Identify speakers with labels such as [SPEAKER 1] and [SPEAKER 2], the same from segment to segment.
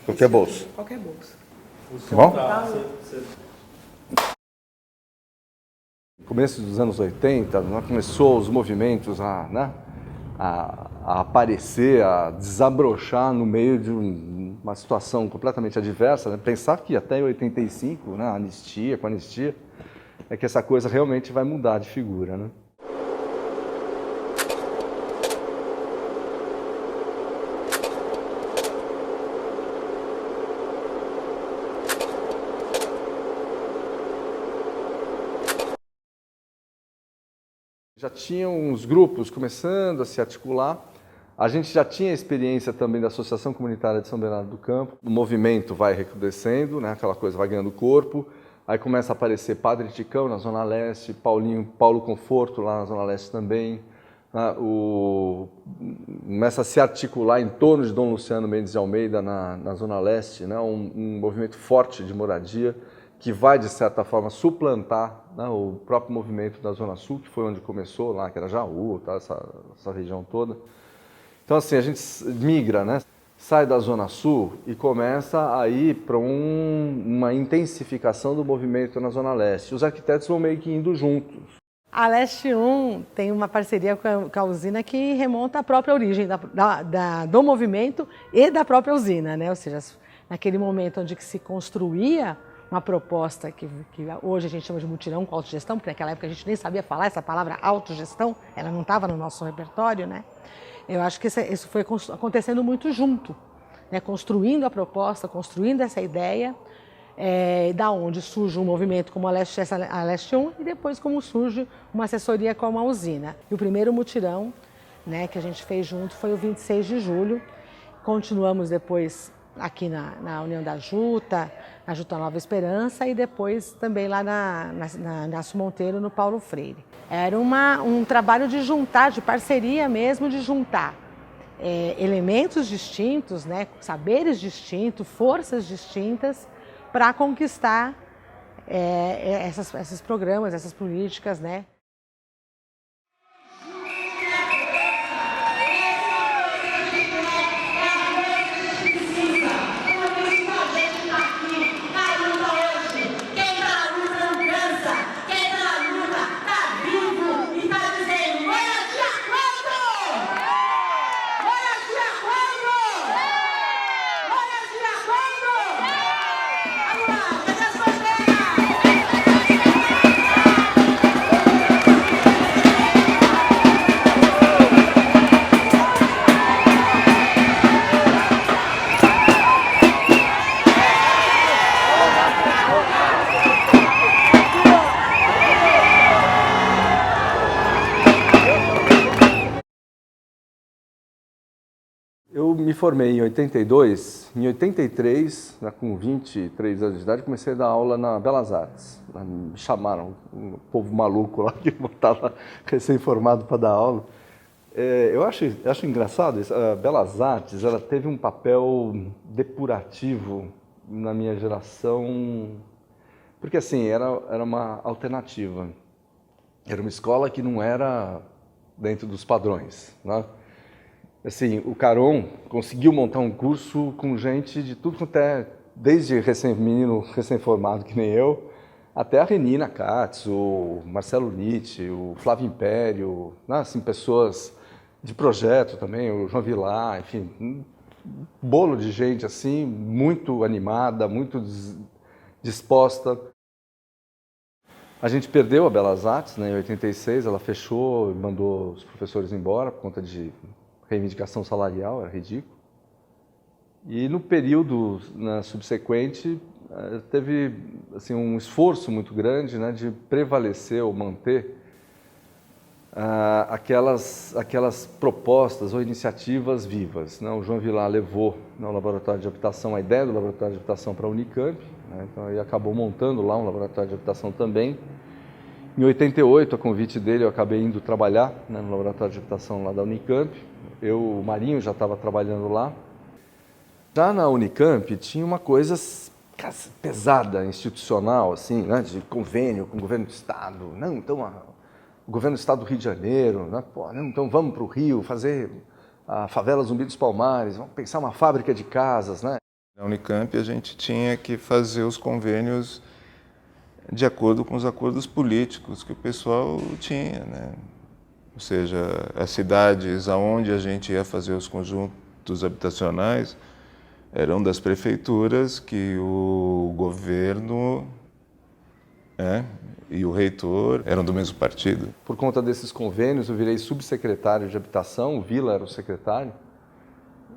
[SPEAKER 1] Qualquer bolso.
[SPEAKER 2] Qualquer bolso.
[SPEAKER 1] Tá bom? No começo dos anos 80, começou os movimentos a aparecer, a desabrochar no meio de uma situação completamente adversa. Né? Pensar que até 85, né, com a anistia, é que essa coisa realmente vai mudar de figura. Né? Já tinham uns grupos começando a se articular. A gente já tinha experiência também da Associação Comunitária de São Bernardo do Campo. O movimento vai recrudescendo, né? Aquela coisa vai ganhando corpo. Aí começa a aparecer Padre Ticão na Zona Leste, Paulo Conforto lá na Zona Leste também. Começa a se articular em torno de Dom Luciano Mendes de Almeida na Zona Leste, né? Um movimento forte de moradia que vai, de certa forma, suplantar, né, o próprio movimento da Zona Sul, que foi onde começou lá, que era Jaú, tá, essa região toda. Então, assim, a gente migra, né, sai da Zona Sul e começa a ir para uma intensificação do movimento na Zona Leste. Os arquitetos vão meio que indo juntos.
[SPEAKER 2] A Leste 1 tem uma parceria com a usina que remonta à própria origem do movimento e da própria usina, né? Ou seja, naquele momento onde se construía uma proposta que hoje a gente chama de mutirão com autogestão, porque naquela época a gente nem sabia falar essa palavra autogestão, ela não estava no nosso repertório, né? Eu acho que isso foi acontecendo muito junto, né? Construindo a proposta, construindo essa ideia, da onde surge um movimento como a Leste 1 e depois como surge uma assessoria como a usina. E o primeiro mutirão, né, que a gente fez junto foi o 26 de julho, continuamos depois aqui na União da Juta, na Juta Nova Esperança e depois também lá na Nácio Monteiro, no Paulo Freire. Era um trabalho de juntar, de parceria mesmo, de juntar elementos distintos, né, saberes distintos, forças distintas para conquistar esses programas, essas políticas, né?
[SPEAKER 1] Eu me formei em 82, em 83, né, com 23 anos de idade, comecei a dar aula na Belas Artes. Me chamaram, um povo maluco lá que estava recém-formado para dar aula. Eu acho engraçado isso. A Belas Artes, ela teve um papel depurativo na minha geração, porque assim, era uma alternativa. Era uma escola que não era dentro dos padrões, né? Assim, o Caron conseguiu montar um curso com gente de tudo quanto desde menino recém-formado que nem eu, até a Renina Katz, o Marcelo Nietzsche, o Flávio Império, né? Assim, pessoas de projeto também, o João Vilar, enfim, um bolo de gente assim, muito animada, muito disposta. A gente perdeu a Belas Artes, né, em 86, ela fechou, mandou os professores embora por conta de reivindicação salarial, era ridículo. E no período, né, subsequente, teve assim, um esforço muito grande, né, de prevalecer ou manter aquelas propostas ou iniciativas vivas, né? O João Vilar levou no laboratório de habitação a ideia do laboratório de habitação para a Unicamp, né? Então ele acabou montando lá um laboratório de habitação também. Em 88, a convite dele, eu acabei indo trabalhar, né, no laboratório de habitação lá da Unicamp. O Marinho já estava trabalhando lá. Já na Unicamp tinha uma coisa pesada, institucional, assim, né, de convênio com o governo do Estado. Não, então o governo do Estado do Rio de Janeiro, né, então vamos para o Rio fazer a favela Zumbi dos Palmares, vamos pensar uma fábrica de casas, né?
[SPEAKER 3] Na Unicamp a gente tinha que fazer os convênios de acordo com os acordos políticos que o pessoal tinha, né? Ou seja, as cidades aonde a gente ia fazer os conjuntos habitacionais eram das prefeituras que o governo e o reitor eram do mesmo partido.
[SPEAKER 1] Por conta desses convênios, eu virei subsecretário de habitação, o Vila era o secretário,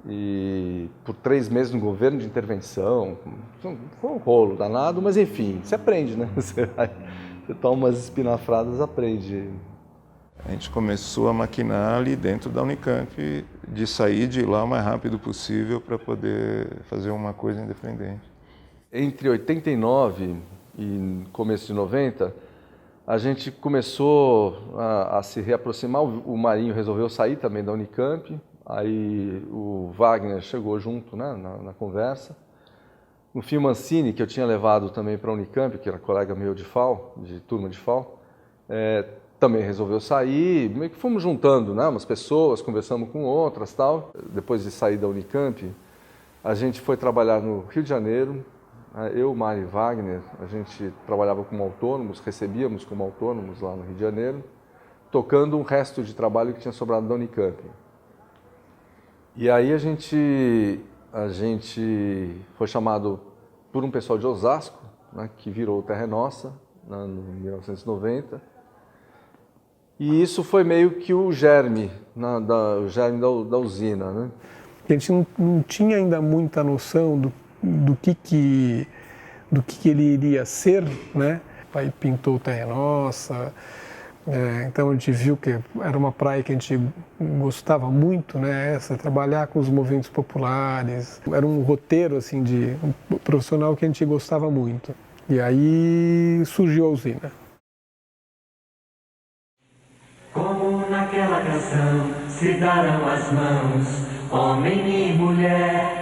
[SPEAKER 1] e por 3 meses no governo de intervenção, foi um rolo danado, mas enfim, você aprende, né? Você toma umas espinafradas, aprende.
[SPEAKER 3] A gente começou a maquinar ali dentro da Unicamp de sair de lá o mais rápido possível para poder fazer uma coisa independente.
[SPEAKER 1] Entre 89 e começo de 90, a gente começou a se reaproximar. O Marinho resolveu sair também da Unicamp, aí o Wagner chegou junto, né, na conversa. No fim, o Mancini, que eu tinha levado também para a Unicamp, que era colega meu de FAO, de turma de FAO, também resolveu sair. Meio que fomos juntando, né, umas pessoas, conversamos com outras, tal. Depois de sair da Unicamp, a gente foi trabalhar no Rio de Janeiro. Eu, Mário e Wagner, a gente trabalhava como autônomos, recebíamos como autônomos lá no Rio de Janeiro, tocando um resto de trabalho que tinha sobrado da Unicamp. E aí a gente foi chamado por um pessoal de Osasco, né, que virou Terra é Nossa, né, em 1990. E isso foi meio que o germe, da usina, né?
[SPEAKER 4] A gente não tinha ainda muita noção do que ele iria ser, né? Aí pintou Terra é Nossa, então a gente viu que era uma praia que a gente gostava muito, né? Trabalhar com os movimentos populares, era um roteiro assim de um profissional que a gente gostava muito. E aí surgiu a usina.
[SPEAKER 5] Como naquela canção se darão as mãos, homem e mulher.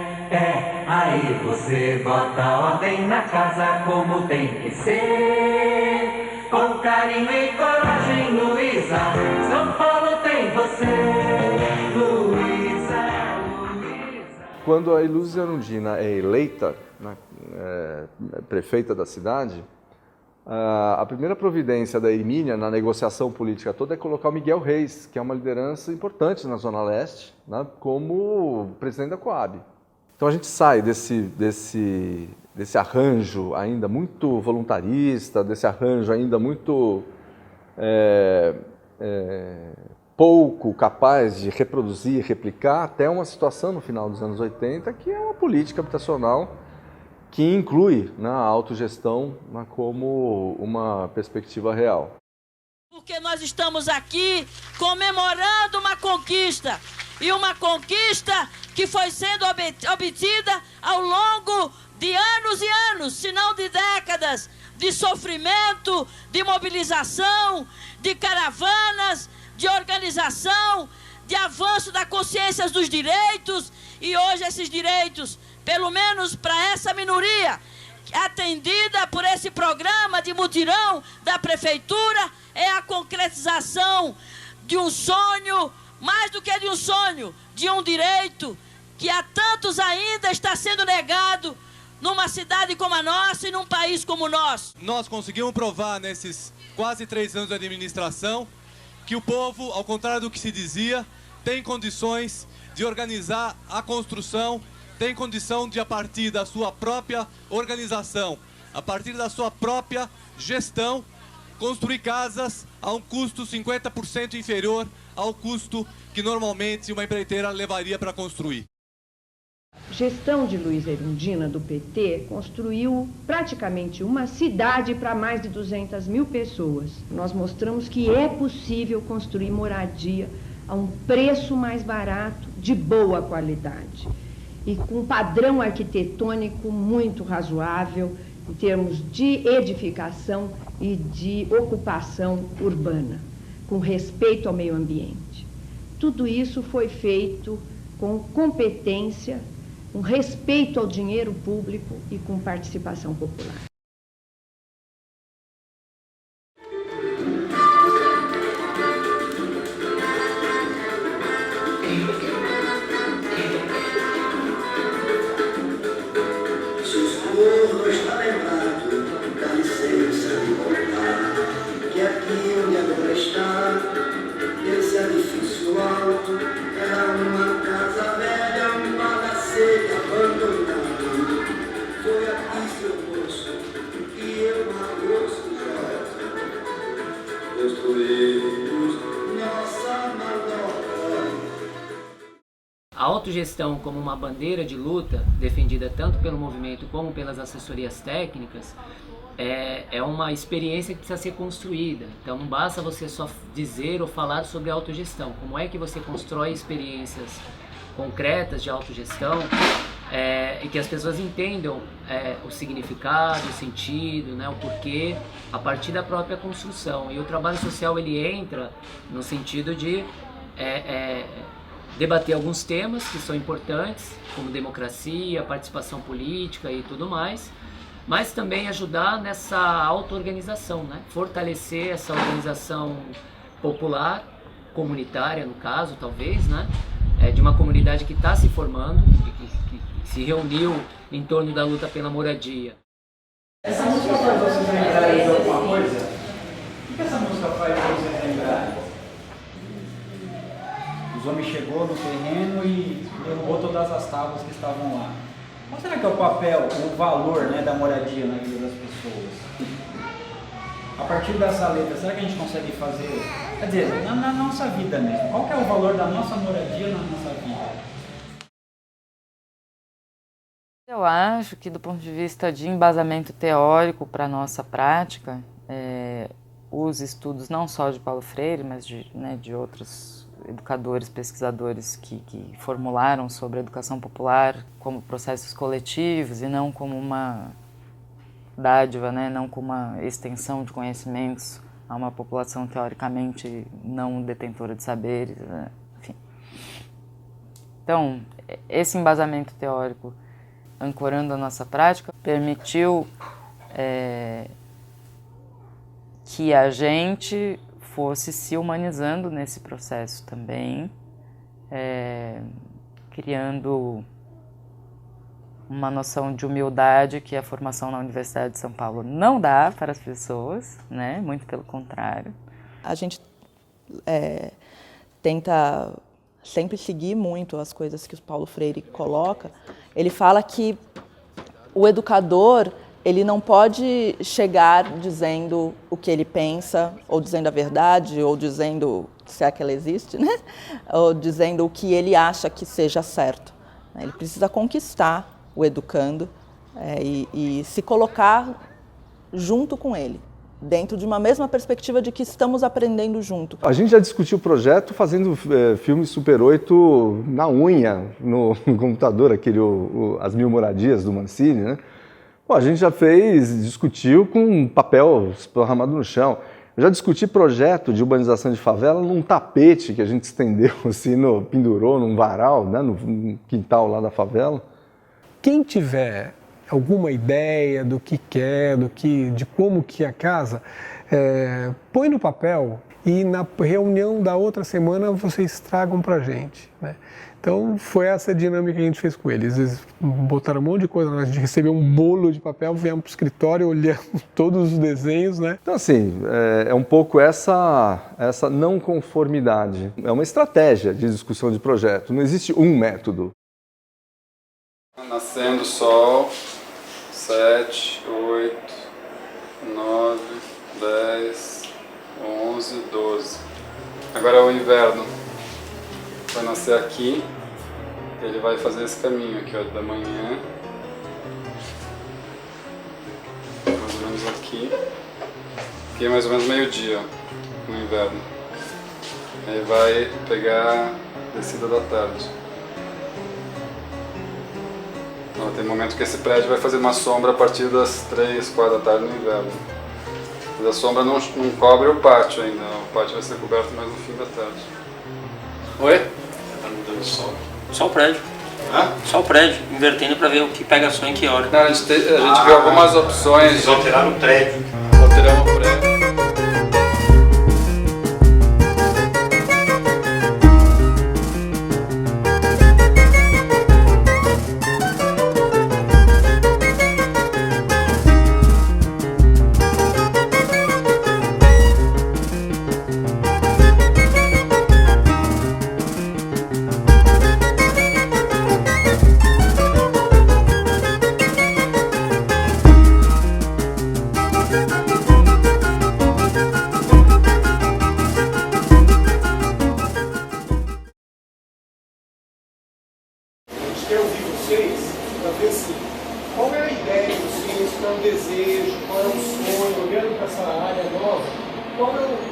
[SPEAKER 5] Aí você bota ordem na casa como tem que ser. Com carinho e coragem, Luísa, São Paulo tem você. Luísa.
[SPEAKER 1] Quando a Ilúzia Erundina é eleita, né, prefeita da cidade, a primeira providência da Hermínia na negociação política toda é colocar o Miguel Reis, que é uma liderança importante na Zona Leste, né, como presidente da Coab. Então a gente sai desse arranjo ainda muito voluntarista, desse arranjo ainda muito pouco capaz de reproduzir, replicar, até uma situação no final dos anos 80 que é uma política habitacional que inclui, né, a autogestão, né, como uma perspectiva real.
[SPEAKER 6] Porque nós estamos aqui comemorando uma conquista, e uma conquista que foi sendo obtida ao longo de anos e anos, se não de décadas, de sofrimento, de mobilização, de caravanas, de organização, de avanço da consciência dos direitos, e hoje esses direitos, pelo menos para essa minoria, atendida por esse programa de mutirão da prefeitura, é a concretização de um sonho, mais do que de um sonho, de um direito que há tantos ainda está sendo negado numa cidade como a nossa e num país como o nosso.
[SPEAKER 7] Nós conseguimos provar nesses quase 3 anos de administração que o povo, ao contrário do que se dizia, tem condições de organizar a construção, tem condição de, a partir da sua própria organização, a partir da sua própria gestão, construir casas a um custo 50% inferior ao custo que normalmente uma empreiteira levaria para construir.
[SPEAKER 8] A gestão de Luísa Erundina, do PT, construiu praticamente uma cidade para mais de 200 mil pessoas. Nós mostramos que é possível construir moradia a um preço mais barato, de boa qualidade, e com um padrão arquitetônico muito razoável em termos de edificação e de ocupação urbana, com respeito ao meio ambiente. Tudo isso foi feito com competência, com respeito ao dinheiro público e com participação popular.
[SPEAKER 9] autogestão como uma bandeira de luta, defendida tanto pelo movimento como pelas assessorias técnicas, é uma experiência que precisa ser construída. Então não basta você só dizer ou falar sobre autogestão. Como é que você constrói experiências concretas de autogestão e que as pessoas entendam o significado, o sentido, né, o porquê, a partir da própria construção. E o trabalho social ele entra no sentido de debater alguns temas que são importantes, como democracia, participação política e tudo mais, mas também ajudar nessa auto-organização, né? Fortalecer essa organização popular, comunitária no caso, talvez, né? De uma comunidade que está se formando, que se reuniu em torno da luta pela moradia.
[SPEAKER 10] Essa música faz vocês lembrarem de alguma coisa? O que essa música faz vocês lembrarem? Os homens chegou no terreno e derrubou todas as tábuas que estavam lá. Qual será que é o papel, o valor, né, da moradia na vida das pessoas? A partir dessa letra, será que a gente consegue fazer, quer dizer, na nossa vida mesmo, qual que é o valor da nossa moradia na nossa vida?
[SPEAKER 11] Eu acho que do ponto de vista de embasamento teórico para a nossa prática, os estudos não só de Paulo Freire, mas de outros educadores, pesquisadores que formularam sobre a educação popular como processos coletivos e não como uma dádiva, né? Não como uma extensão de conhecimentos a uma população teoricamente não detentora de saberes, né? Enfim. Então, esse embasamento teórico, ancorando a nossa prática, permitiu que a gente fosse se humanizando nesse processo também, criando uma noção de humildade que a formação na Universidade de São Paulo não dá para as pessoas, né? Muito pelo contrário.
[SPEAKER 12] A gente tenta sempre seguir muito as coisas que o Paulo Freire coloca. Ele fala que o educador ele não pode chegar dizendo o que ele pensa, ou dizendo a verdade, ou dizendo, se é que ela existe, né? Ou dizendo o que ele acha que seja certo. Ele precisa conquistar o educando e se colocar junto com ele, dentro de uma mesma perspectiva de que estamos aprendendo junto.
[SPEAKER 1] A gente já discutiu o projeto fazendo filme Super 8 na unha, no computador, As Mil Moradias do Mancini, né? Bom, a gente já discutiu com papel esparramado no chão. Eu já discuti projeto de urbanização de favela num tapete que a gente estendeu, assim, pendurou num varal, né, no quintal lá da favela.
[SPEAKER 4] Quem tiver alguma ideia do que quer, de como que é a casa, põe no papel e na reunião da outra semana vocês tragam pra gente, né? Então, foi essa dinâmica que a gente fez com eles. Eles botaram um monte de coisa, a gente recebeu um bolo de papel, viemos para o escritório, olhamos todos os desenhos, né?
[SPEAKER 1] Então, assim, é um pouco essa não conformidade. É uma estratégia de discussão de projeto, não existe um método.
[SPEAKER 13] Nascendo sol, 7, 8, 9, 10, 11, 12. Agora é o inverno. Vai nascer aqui, ele vai fazer esse caminho aqui, ó, da manhã, mais ou menos aqui é mais ou menos meio-dia, no inverno. Aí vai pegar a descida da tarde. Ó, tem momento que esse prédio vai fazer uma sombra a partir das 3, 4 da tarde no inverno. Mas a sombra não cobre o pátio ainda, o pátio vai ser coberto mais no fim da tarde.
[SPEAKER 14] Oi? Tá mudando só o prédio.
[SPEAKER 13] Hã?
[SPEAKER 14] Só o prédio, invertendo para ver o que pega sol em que hora.
[SPEAKER 13] Não, a gente viu algumas opções.
[SPEAKER 14] Eles alteraram o prédio.
[SPEAKER 13] Alteramos o prédio.
[SPEAKER 15] quero ouvir vocês para ver assim, qual é a ideia de vocês, qual é o desejo, qual é o sonho, olhando para essa área nova, qual é o que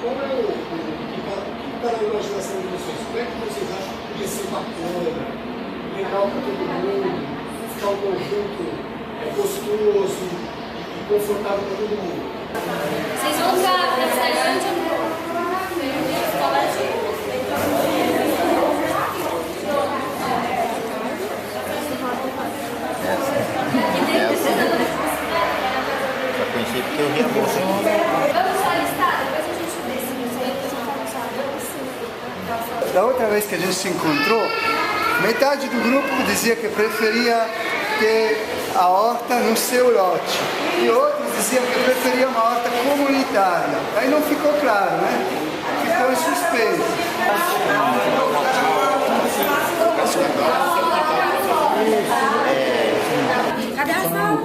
[SPEAKER 15] está na imaginação de vocês? Como é que vocês acham que podia ser bacana, legal para todo mundo, ficar um conjunto gostoso e confortável para todo mundo?
[SPEAKER 16] Vocês vão para a Ceilândia? Escola de...
[SPEAKER 17] Só conheci porque eu vi a moça aqui.
[SPEAKER 16] Vamos só listar, depois a gente decide isso aí, depois a gente fala.
[SPEAKER 18] Da outra vez que a gente se encontrou, metade do grupo dizia que preferia ter a horta no seu lote. E outros diziam que preferia uma horta comunitária. Aí não ficou claro, né? Ficou em suspense.
[SPEAKER 16] Cadê a sala?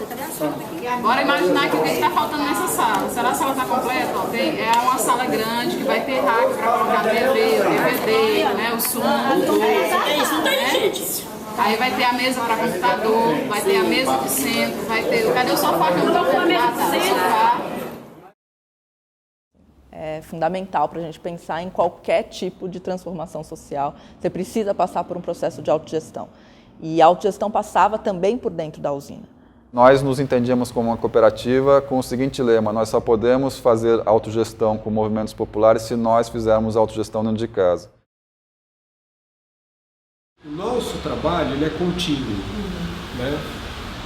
[SPEAKER 16] Cadê a sala? Bora imaginar que o que está faltando nessa sala. Será que a sala está completa? Ó, é uma sala grande que vai ter rack para colocar TV, DVD, né, o som,
[SPEAKER 6] É isso, não tem gente.
[SPEAKER 16] Aí vai ter a mesa para computador, vai ter a mesa de centro, vai ter... Cadê o sofá que eu não vou levar? Sofá.
[SPEAKER 12] É fundamental para a gente pensar em qualquer tipo de transformação social. Você precisa passar por um processo de autogestão. E a autogestão passava também por dentro da usina.
[SPEAKER 19] Nós nos entendíamos como uma cooperativa com o seguinte lema: nós só podemos fazer autogestão com movimentos populares se nós fizermos autogestão dentro de casa.
[SPEAKER 15] O nosso trabalho ele é contínuo, né?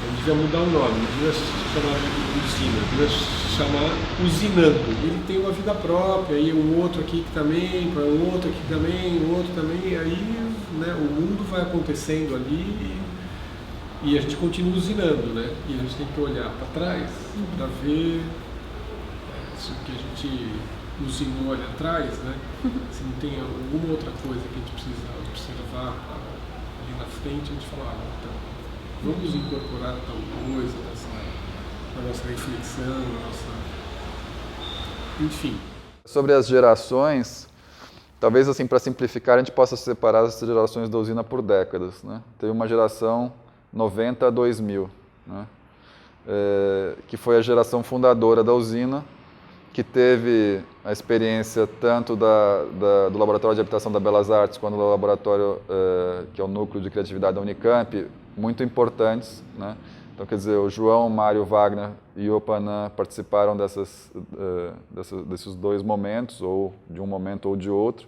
[SPEAKER 15] Ele devia mudar o nome, ele devia se chamar usina, devia se chamar usinando. Ele tem uma vida própria, e um outro aqui que também, um outro aqui também, um outro também, e aí, né, o mundo vai acontecendo ali e a gente continua usinando, né? E a gente tem que olhar para trás para ver se o que a gente usinou ali atrás, né? Se não tem alguma outra coisa que a gente precisa observar ali na frente, a gente fala, então, vamos incorporar tal coisa na nossa reflexão, na nossa... Enfim.
[SPEAKER 19] Sobre as gerações, talvez assim, para simplificar, a gente possa separar essas gerações da usina por décadas, né? Teve uma geração 90 a 2000, né? Que foi a geração fundadora da usina, que teve a experiência tanto do Laboratório de Habitação da Belas Artes quanto do laboratório, que é o núcleo de criatividade da Unicamp, muito importantes, né? Então, quer dizer, o João, o Mário, o Wagner e o Opanã participaram desses dois momentos, ou de um momento ou de outro,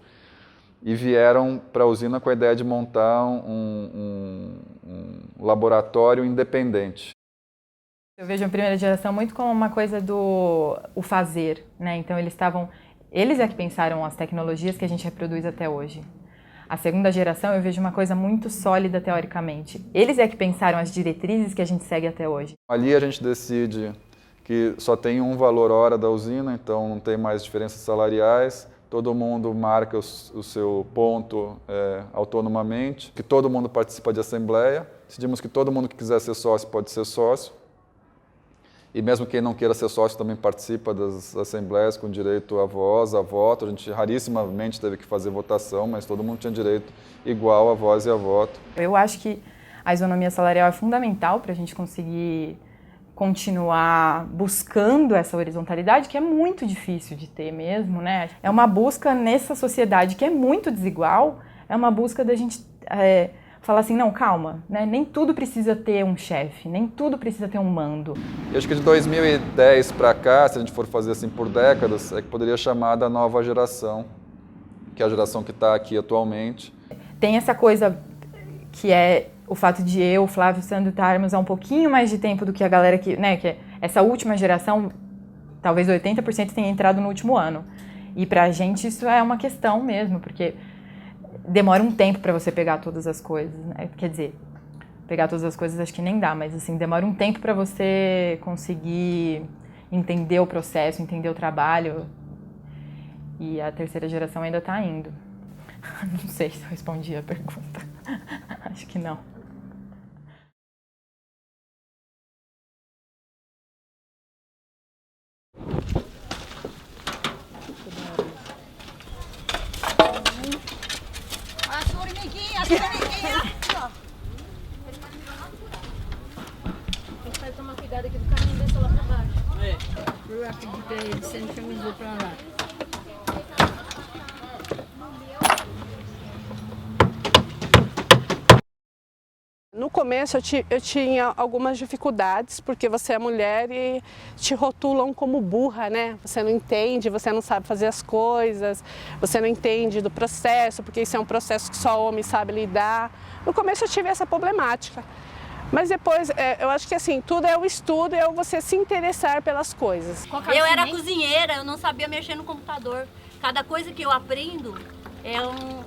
[SPEAKER 19] e vieram para a usina com a ideia de montar um laboratório independente.
[SPEAKER 20] Eu vejo a primeira geração muito como uma coisa do fazer, né? Então eles é que pensaram as tecnologias que a gente reproduz até hoje. A segunda geração eu vejo uma coisa muito sólida teoricamente. Eles é que pensaram as diretrizes que a gente segue até hoje.
[SPEAKER 19] Ali a gente decide que só tem um valor hora da usina, então não tem mais diferenças salariais. Todo mundo marca o seu ponto autonomamente, que todo mundo participa de assembleia. Decidimos que todo mundo que quiser ser sócio pode ser sócio. E mesmo quem não queira ser sócio também participa das assembleias com direito à voz, a voto. A gente rarissimamente teve que fazer votação, mas todo mundo tinha direito igual à voz e a voto.
[SPEAKER 20] Eu acho que a isonomia salarial é fundamental para a gente conseguir continuar buscando essa horizontalidade, que é muito difícil de ter mesmo, né? É uma busca nessa sociedade que é muito desigual, é uma busca da gente falar assim, não, calma, né? Nem tudo precisa ter um chefe, nem tudo precisa ter um mando.
[SPEAKER 19] E acho que de 2010 para cá, se a gente for fazer assim por décadas, é que poderia chamar da nova geração, que é a geração que está aqui atualmente.
[SPEAKER 20] Tem essa coisa que é o fato de eu, Flávio e Sandro estarmos há um pouquinho mais de tempo do que a galera que, né, que essa última geração, talvez 80% tenha entrado no último ano. E pra gente isso é uma questão mesmo, porque demora um tempo para você pegar todas as coisas, né? Quer dizer, pegar todas as coisas acho que nem dá, mas assim, demora um tempo para você conseguir entender o processo, entender o trabalho. E a terceira geração ainda está indo. Não sei se eu respondi a pergunta. Acho que não.
[SPEAKER 16] A formiguinha,
[SPEAKER 21] lá pedir para ele, você não chamou para lá.
[SPEAKER 22] No começo eu tinha algumas dificuldades, porque você é mulher e te rotulam como burra, né? Você não entende, você não sabe fazer as coisas, você não entende do processo, porque isso é um processo que só homem sabe lidar. No começo eu tive essa problemática, mas depois eu acho que assim, tudo é o estudo, é você se interessar pelas coisas.
[SPEAKER 23] Eu era cozinheira, eu não sabia mexer no computador. Cada coisa que eu aprendo é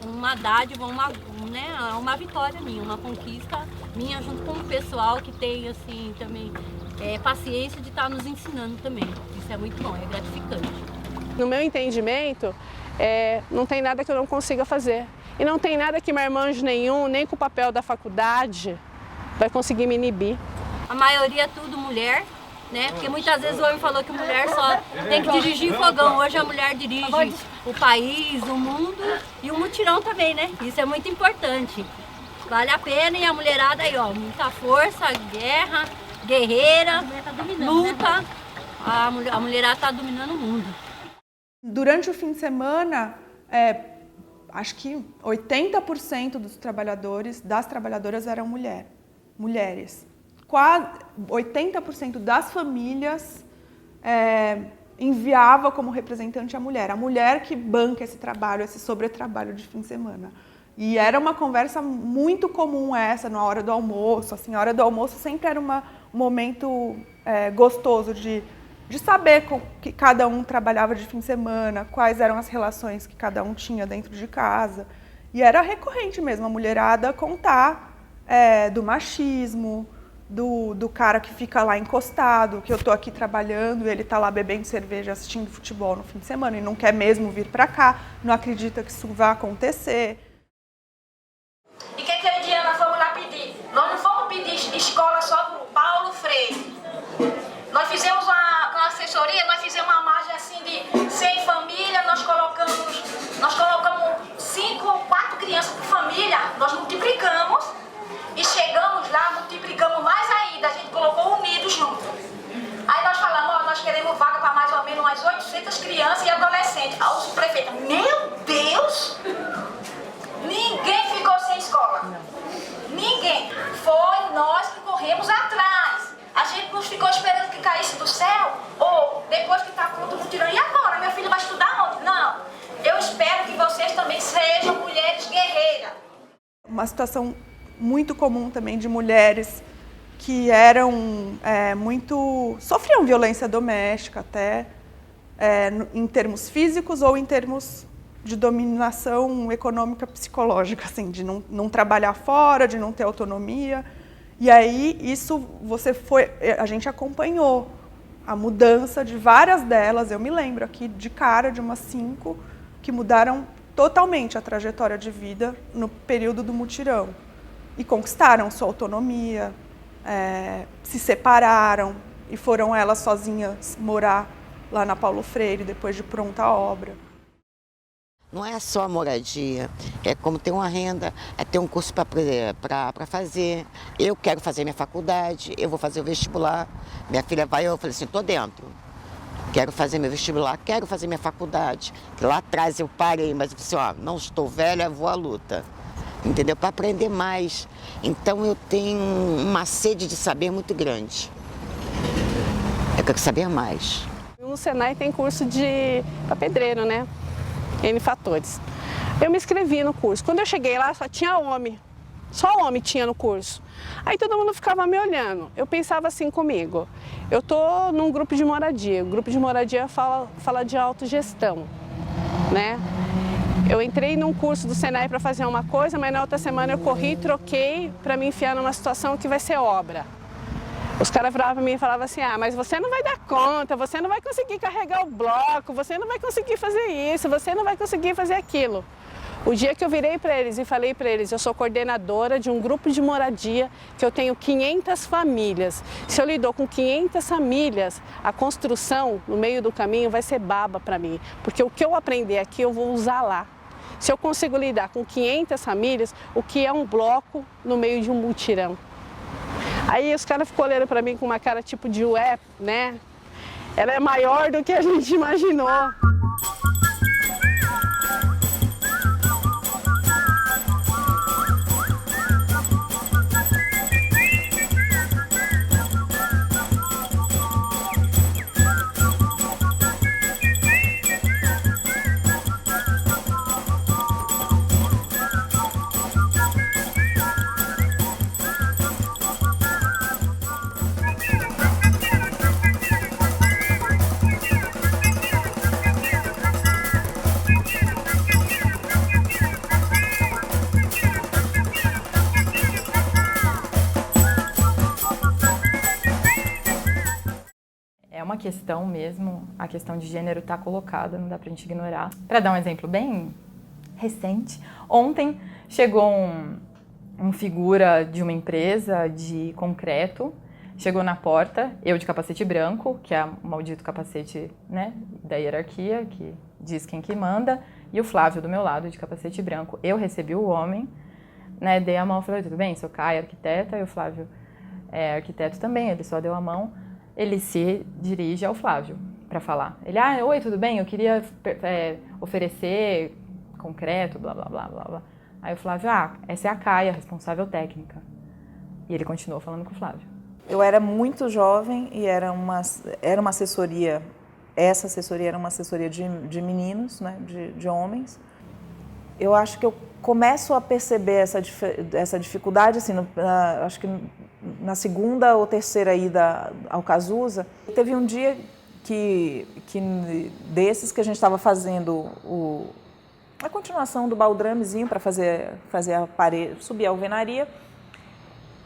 [SPEAKER 23] uma dádiva, uma vitória minha, uma conquista minha junto com o pessoal que tem assim também paciência de estar nos ensinando também. Isso é muito bom, é gratificante.
[SPEAKER 22] No meu entendimento, não tem nada que eu não consiga fazer. E não tem nada que marmanjo nenhum, nem com o papel da faculdade, vai conseguir me inibir.
[SPEAKER 23] A maioria é tudo mulher, né? Porque muitas vezes o homem falou que a mulher só tem que dirigir fogão. Hoje a mulher dirige o país, o mundo e o mutirão também, né? Isso é muito importante. Vale a pena e a mulherada aí, ó, muita força, guerra, guerreira, luta. A mulherada tá dominando o mundo.
[SPEAKER 24] Durante o fim de semana, acho que 80% dos trabalhadores, das trabalhadoras eram mulheres. Quase 80% das famílias enviava como representante a mulher que banca esse trabalho, esse sobretrabalho de fim de semana. E era uma conversa muito comum essa, na hora do almoço. Assim, a hora do almoço sempre era um momento gostoso de saber com que cada um trabalhava de fim de semana, quais eram as relações que cada um tinha dentro de casa. E era recorrente mesmo, a mulherada contar do machismo, do cara que fica lá encostado, que eu tô aqui trabalhando e ele tá lá bebendo cerveja, assistindo futebol no fim de semana e não quer mesmo vir para cá, não acredita que isso vai acontecer.
[SPEAKER 25] E o que a Diana fomos lá pedir? Nós não fomos pedir escola só para o Paulo Freire. Nós fizemos na assessoria, nós fizemos uma margem assim de 100 famílias, nós colocamos 4 crianças por família, nós multiplicamos e chegamos lá, multiplicamos mais ainda, a gente colocou unidos junto. Aí nós falamos, nós queremos vaga para mais ou menos umas 800 crianças e adolescentes. Aí o prefeito, meu Deus! Ninguém ficou sem escola. Ninguém. Foi nós que corremos atrás. A gente não ficou esperando que caísse do céu, ou depois que está pronto o mutirão. E agora? Meu filho vai estudar onde? Não. Eu espero que vocês também sejam mulheres guerreiras.
[SPEAKER 24] Uma situação muito comum também de mulheres que eram sofriam violência doméstica até, em termos físicos ou em termos de dominação econômica psicológica, assim, de não trabalhar fora, de não ter autonomia. E aí isso a gente acompanhou a mudança de várias delas. Eu me lembro aqui de cara de umas 5 que mudaram totalmente a trajetória de vida no período do mutirão e conquistaram sua autonomia, se separaram e foram elas sozinhas morar lá na Paulo Freire depois de pronta a obra.
[SPEAKER 26] Não é só a moradia, é como ter uma renda, é ter um curso para fazer. Eu quero fazer minha faculdade, eu vou fazer o vestibular. Minha filha vai, eu falei assim, estou dentro. Quero fazer meu vestibular, quero fazer minha faculdade. Lá atrás eu parei, mas eu disse, não estou velha, vou à luta. Entendeu? Para aprender mais. Então eu tenho uma sede de saber muito grande. Eu quero saber mais.
[SPEAKER 22] No Senai tem curso para pedreiro, né? N fatores. Eu me inscrevi no curso. Quando eu cheguei lá, só tinha homem. Só homem tinha no curso. Aí todo mundo ficava me olhando. Eu pensava assim comigo. Eu tô num grupo de moradia. O grupo de moradia fala de autogestão, né? Eu entrei num curso do Senai para fazer uma coisa, mas na outra semana eu corri e troquei para me enfiar numa situação que vai ser obra. Os caras viravam para mim e falavam assim, mas você não vai dar conta, você não vai conseguir carregar o bloco, você não vai conseguir fazer isso, você não vai conseguir fazer aquilo. O dia que eu virei para eles e falei para eles, eu sou coordenadora de um grupo de moradia, que eu tenho 500 famílias. Se eu lidar com 500 famílias, a construção no meio do caminho vai ser baba para mim, porque o que eu aprender aqui eu vou usar lá. Se eu consigo lidar com 500 famílias, o que é um bloco no meio de um mutirão? Aí os caras ficam olhando para mim com uma cara tipo de ué, né? ela é maior do que a gente imaginou.
[SPEAKER 20] Uma questão mesmo, a questão de gênero está colocada, não dá pra gente ignorar. Para dar um exemplo bem recente, ontem chegou um figura de uma empresa de concreto, chegou na porta, eu de capacete branco, que é o maldito capacete, né, da hierarquia, que diz quem que manda, e o Flávio do meu lado de capacete branco. Eu recebi o homem, né, dei a mão, falei, tudo bem, sou Caia, arquiteta, e o Flávio é arquiteto também, ele só deu a mão. Ele se dirige ao Flávio para falar. Ele, oi, tudo bem? Eu queria oferecer concreto, blá, blá, blá, blá, blá. Aí o Flávio, essa é a Caia, responsável técnica. E ele continuou falando com o Flávio.
[SPEAKER 2] Eu era muito jovem e era uma assessoria, essa assessoria era uma assessoria de meninos, né, de homens. Eu acho que eu começo a perceber essa dificuldade, assim, acho que na segunda ou terceira ida ao Cazuza. Teve um dia desses que a gente estava fazendo a continuação do baldramezinho para fazer a parede, subir a alvenaria.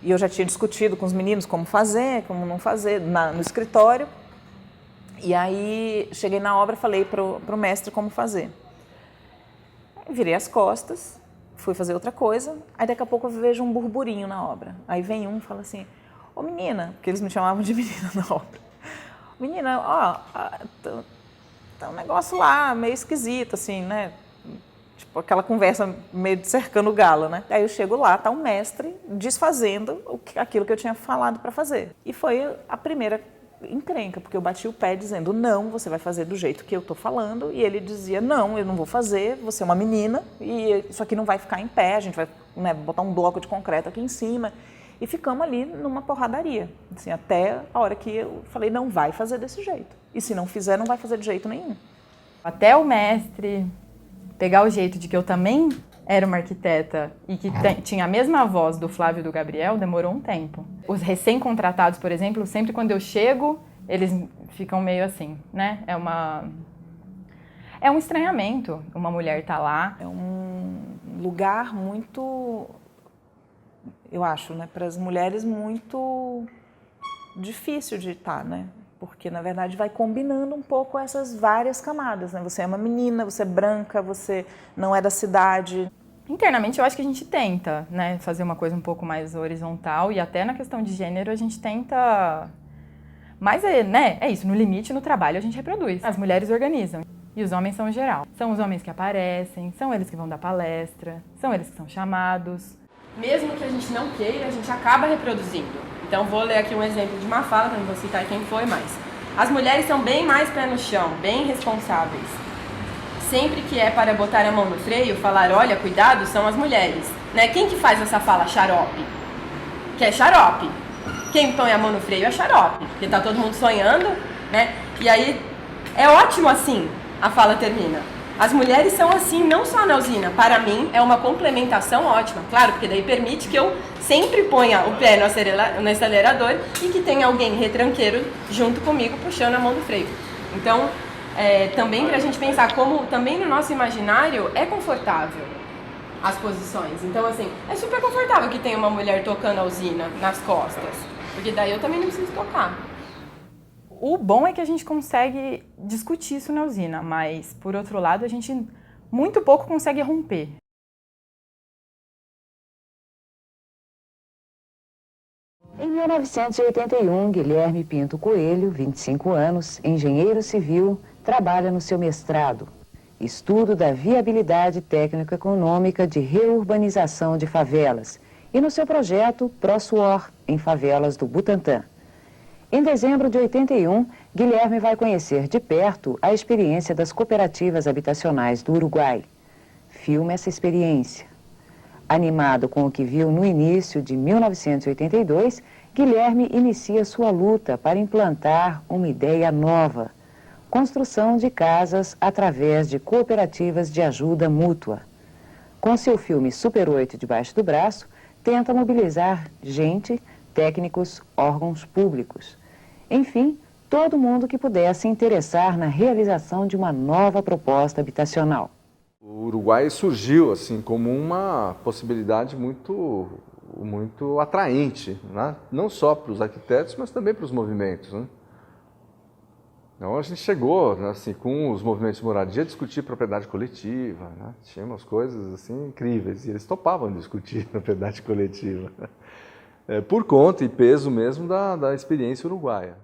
[SPEAKER 2] E eu já tinha discutido com os meninos como fazer, como não fazer, no escritório. E aí cheguei na obra e falei para o mestre como fazer. Virei as costas, fui fazer outra coisa, aí daqui a pouco eu vejo um burburinho na obra. Aí vem um e fala assim, ô menina, porque eles me chamavam de menina na obra. Menina, tá um negócio lá meio esquisito, assim, né? Tipo aquela conversa meio cercando o galo, né? Aí eu chego lá, tá um mestre desfazendo aquilo que eu tinha falado para fazer. E foi a primeira encrenca, porque eu bati o pé dizendo, não, você vai fazer do jeito que eu tô falando, e ele dizia, não, eu não vou fazer, você é uma menina, e isso aqui não vai ficar em pé, a gente vai, né, botar um bloco de concreto aqui em cima, e ficamos ali numa porradaria, assim, até a hora que eu falei, não vai fazer desse jeito, e se não fizer, não vai fazer de jeito nenhum.
[SPEAKER 20] Até o mestre pegar o jeito de que eu também era uma arquiteta e que tinha a mesma voz do Flávio e do Gabriel, demorou um tempo. Os recém-contratados, por exemplo, sempre quando eu chego, eles ficam meio assim, né? É um estranhamento uma mulher estar lá.
[SPEAKER 2] É um lugar muito, eu acho, né, para as mulheres muito difícil de estar, né? Porque, na verdade, vai combinando um pouco essas várias camadas, né? Você é uma menina, você é branca, você não é da cidade.
[SPEAKER 20] Internamente, eu acho que a gente tenta, né, fazer uma coisa um pouco mais horizontal e até na questão de gênero a gente tenta... Mas, é isso, no limite, no trabalho a gente reproduz. As mulheres organizam e os homens são o geral. São os homens que aparecem, são eles que vão dar palestra, são eles que são chamados. Mesmo que a gente não queira, a gente acaba reproduzindo. Então, vou ler aqui um exemplo de uma fala, que eu não vou citar quem foi, mas... As mulheres são bem mais pé no chão, bem responsáveis. Sempre que é para botar a mão no freio, falar, olha, cuidado, são as mulheres. Né? Quem que faz essa fala xarope? Que é xarope. Quem põe a mão no freio é xarope, porque tá todo mundo sonhando, né? E aí, é ótimo assim, a fala termina. As mulheres são assim, não só na usina. Para mim, é uma complementação ótima. Claro, porque daí permite que eu sempre ponha o pé no acelerador e que tenha alguém retranqueiro junto comigo puxando a mão do freio. Então, também para a gente pensar como também no nosso imaginário é confortável as posições. Então, assim, é super confortável que tenha uma mulher tocando a usina nas costas, porque daí eu também não preciso tocar. O bom é que a gente consegue discutir isso na usina, mas, por outro lado, a gente muito pouco consegue romper.
[SPEAKER 3] Em 1981, Guilherme Pinto Coelho, 25 anos, engenheiro civil, trabalha no seu mestrado, Estudo da Viabilidade Técnico-Econômica de Reurbanização de Favelas, e no seu projeto ProSuor, em favelas do Butantã. Em dezembro de 81, Guilherme vai conhecer de perto a experiência das cooperativas habitacionais do Uruguai. Filme essa experiência. Animado com o que viu no início de 1982, Guilherme inicia sua luta para implantar uma ideia nova: construção de casas através de cooperativas de ajuda mútua. Com seu filme Super 8 debaixo do braço, tenta mobilizar gente, técnicos, órgãos públicos. Enfim, todo mundo que pudesse interessar na realização de uma nova proposta habitacional.
[SPEAKER 1] O Uruguai surgiu assim como uma possibilidade muito atraente, né? Não só para os arquitetos, mas também para os movimentos, né? Então a gente chegou, assim, com os movimentos de moradia a discutir propriedade coletiva, né? Tinha umas coisas assim incríveis e eles topavam discutir propriedade coletiva, por conta e peso mesmo da experiência uruguaia.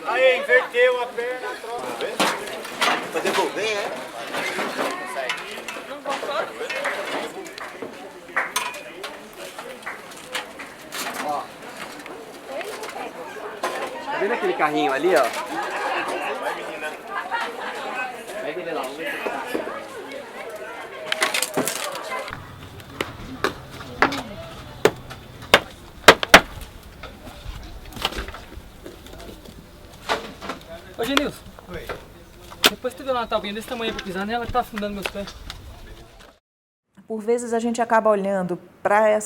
[SPEAKER 17] Aí, inverteu a perna, troca. Pra devolver, é?
[SPEAKER 16] Não concordo?
[SPEAKER 5] Ó. Tá vendo aquele carrinho ali, ó? Pega ele lá, vamos ver se tá.
[SPEAKER 7] Ô Genilson, oi. Depois tu vê uma tabuinha desse tamanho pra pisar nela que tá afundando meus pés.
[SPEAKER 2] Por vezes a gente acaba olhando para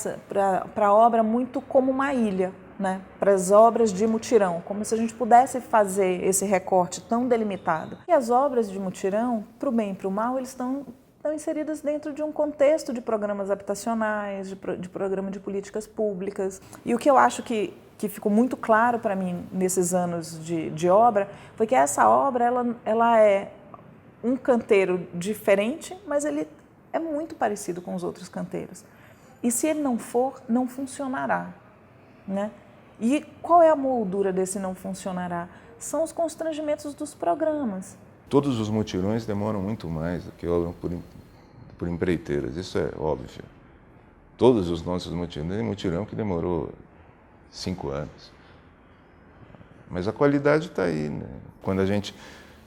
[SPEAKER 2] a obra muito como uma ilha, né? Para as obras de mutirão, como se a gente pudesse fazer esse recorte tão delimitado. E as obras de mutirão, para o bem e para o mal, eles estão inseridas dentro de um contexto de programas habitacionais, de programa de políticas públicas. E o que eu acho que ficou muito claro para mim nesses anos de obra foi que essa obra ela é um canteiro diferente, mas ele é muito parecido com os outros canteiros. E se ele não for, não funcionará, né? E qual é a moldura desse não funcionará? São os constrangimentos dos programas.
[SPEAKER 8] Todos os mutirões demoram muito mais do que obram por empreiteiras, isso é óbvio. Todos os nossos mutirões, tem mutirão que demorou 5 anos. Mas a qualidade está aí, né? Quando a gente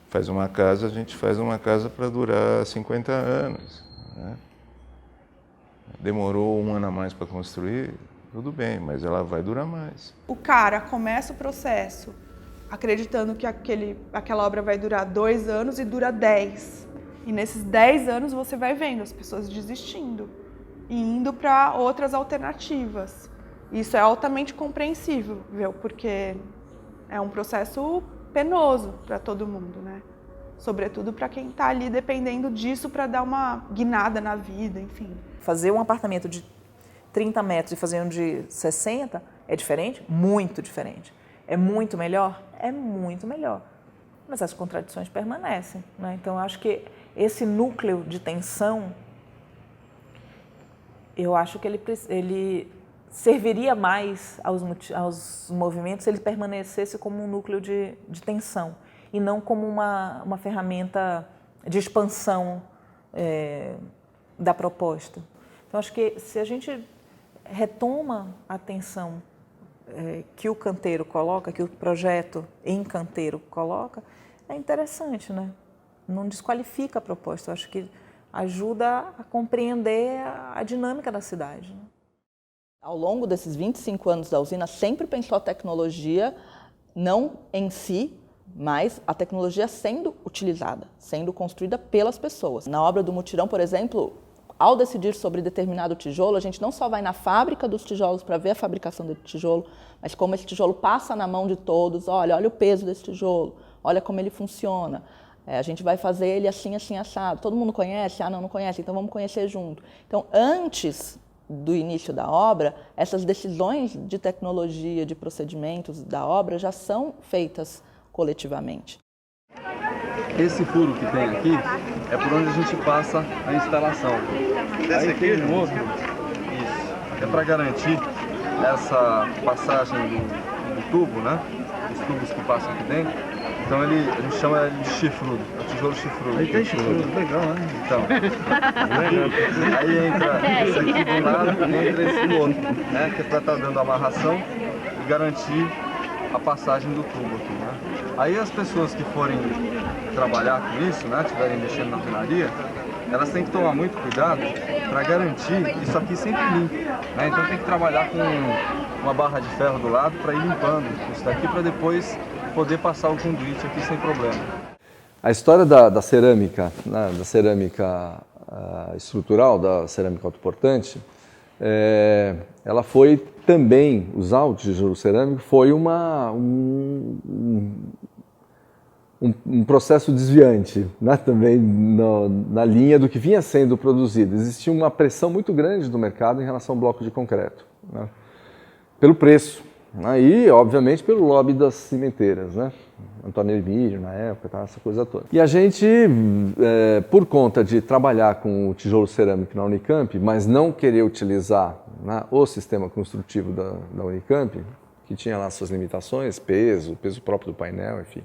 [SPEAKER 8] faz uma casa, a gente faz uma casa para durar 50 anos. Né? Demorou 1 ano a mais para construir, tudo bem, mas ela vai durar mais.
[SPEAKER 24] O cara começa o processo acreditando que aquela obra vai durar 2 anos e dura 10. E nesses 10 anos você vai vendo as pessoas desistindo e indo para outras alternativas. Isso é altamente compreensível, viu? Porque é um processo penoso para todo mundo, né? Sobretudo para quem está ali dependendo disso para dar uma guinada na vida, enfim.
[SPEAKER 2] Fazer um apartamento de 30 metros e fazer um de 60 é diferente? Muito diferente. É muito melhor? É muito melhor. Mas as contradições permanecem, né? Então, eu acho que esse núcleo de tensão, eu acho que ele serviria mais aos movimentos se ele permanecesse como um núcleo de tensão e não como uma ferramenta de expansão da proposta. Então, acho que se a gente retoma a tensão que o canteiro coloca, que o projeto em canteiro coloca, é interessante, né? Não desqualifica a proposta, eu acho que ajuda a compreender a dinâmica da cidade, né?
[SPEAKER 12] Ao longo desses 25 anos da usina, sempre pensou a tecnologia, não em si, mas a tecnologia sendo utilizada, sendo construída pelas pessoas. Na obra do mutirão, por exemplo, ao decidir sobre determinado tijolo, a gente não só vai na fábrica dos tijolos para ver a fabricação do tijolo, mas como esse tijolo passa na mão de todos, olha o peso desse tijolo, olha como ele funciona. A gente vai fazer ele assim, assim, assado. Todo mundo conhece? Ah, não conhece, então vamos conhecer junto. Então, antes do início da obra, essas decisões de tecnologia, de procedimentos da obra já são feitas coletivamente.
[SPEAKER 9] Esse furo que tem aqui é por onde a gente passa a instalação. Aí tem um outro, isso, é para garantir essa passagem do tubo, né? Os tubos que passam aqui dentro. Então a gente chama ele de chifrudo, é o tijolo chifrudo.
[SPEAKER 1] Aí tem chifrudo, legal, né?
[SPEAKER 9] Então, aí entra esse aqui de um lado e entra esse do outro, né? Que é para estar dando amarração e garantir a passagem do tubo aqui, né? Aí as pessoas que forem trabalhar com isso, né? Estiverem mexendo na alvenaria, elas têm que tomar muito cuidado para garantir isso aqui sempre limpo, né? Então tem que trabalhar com uma barra de ferro do lado para ir limpando isso daqui para depois poder passar o conduíte aqui sem problema.
[SPEAKER 1] A história da cerâmica, né, da cerâmica estrutural, da cerâmica autoportante, ela foi também, usar o tijolo cerâmico foi um processo desviante, né, também na linha do que vinha sendo produzido. Existia uma pressão muito grande do mercado em relação ao bloco de concreto, né, pelo preço, né, e, obviamente, pelo lobby das cimenteiras, né, Antônio Emílio na época, tá, essa coisa toda. E a gente, por conta de trabalhar com o tijolo cerâmico na Unicamp, mas não querer utilizar, né, o sistema construtivo da Unicamp, que tinha lá suas limitações, peso próprio do painel, enfim,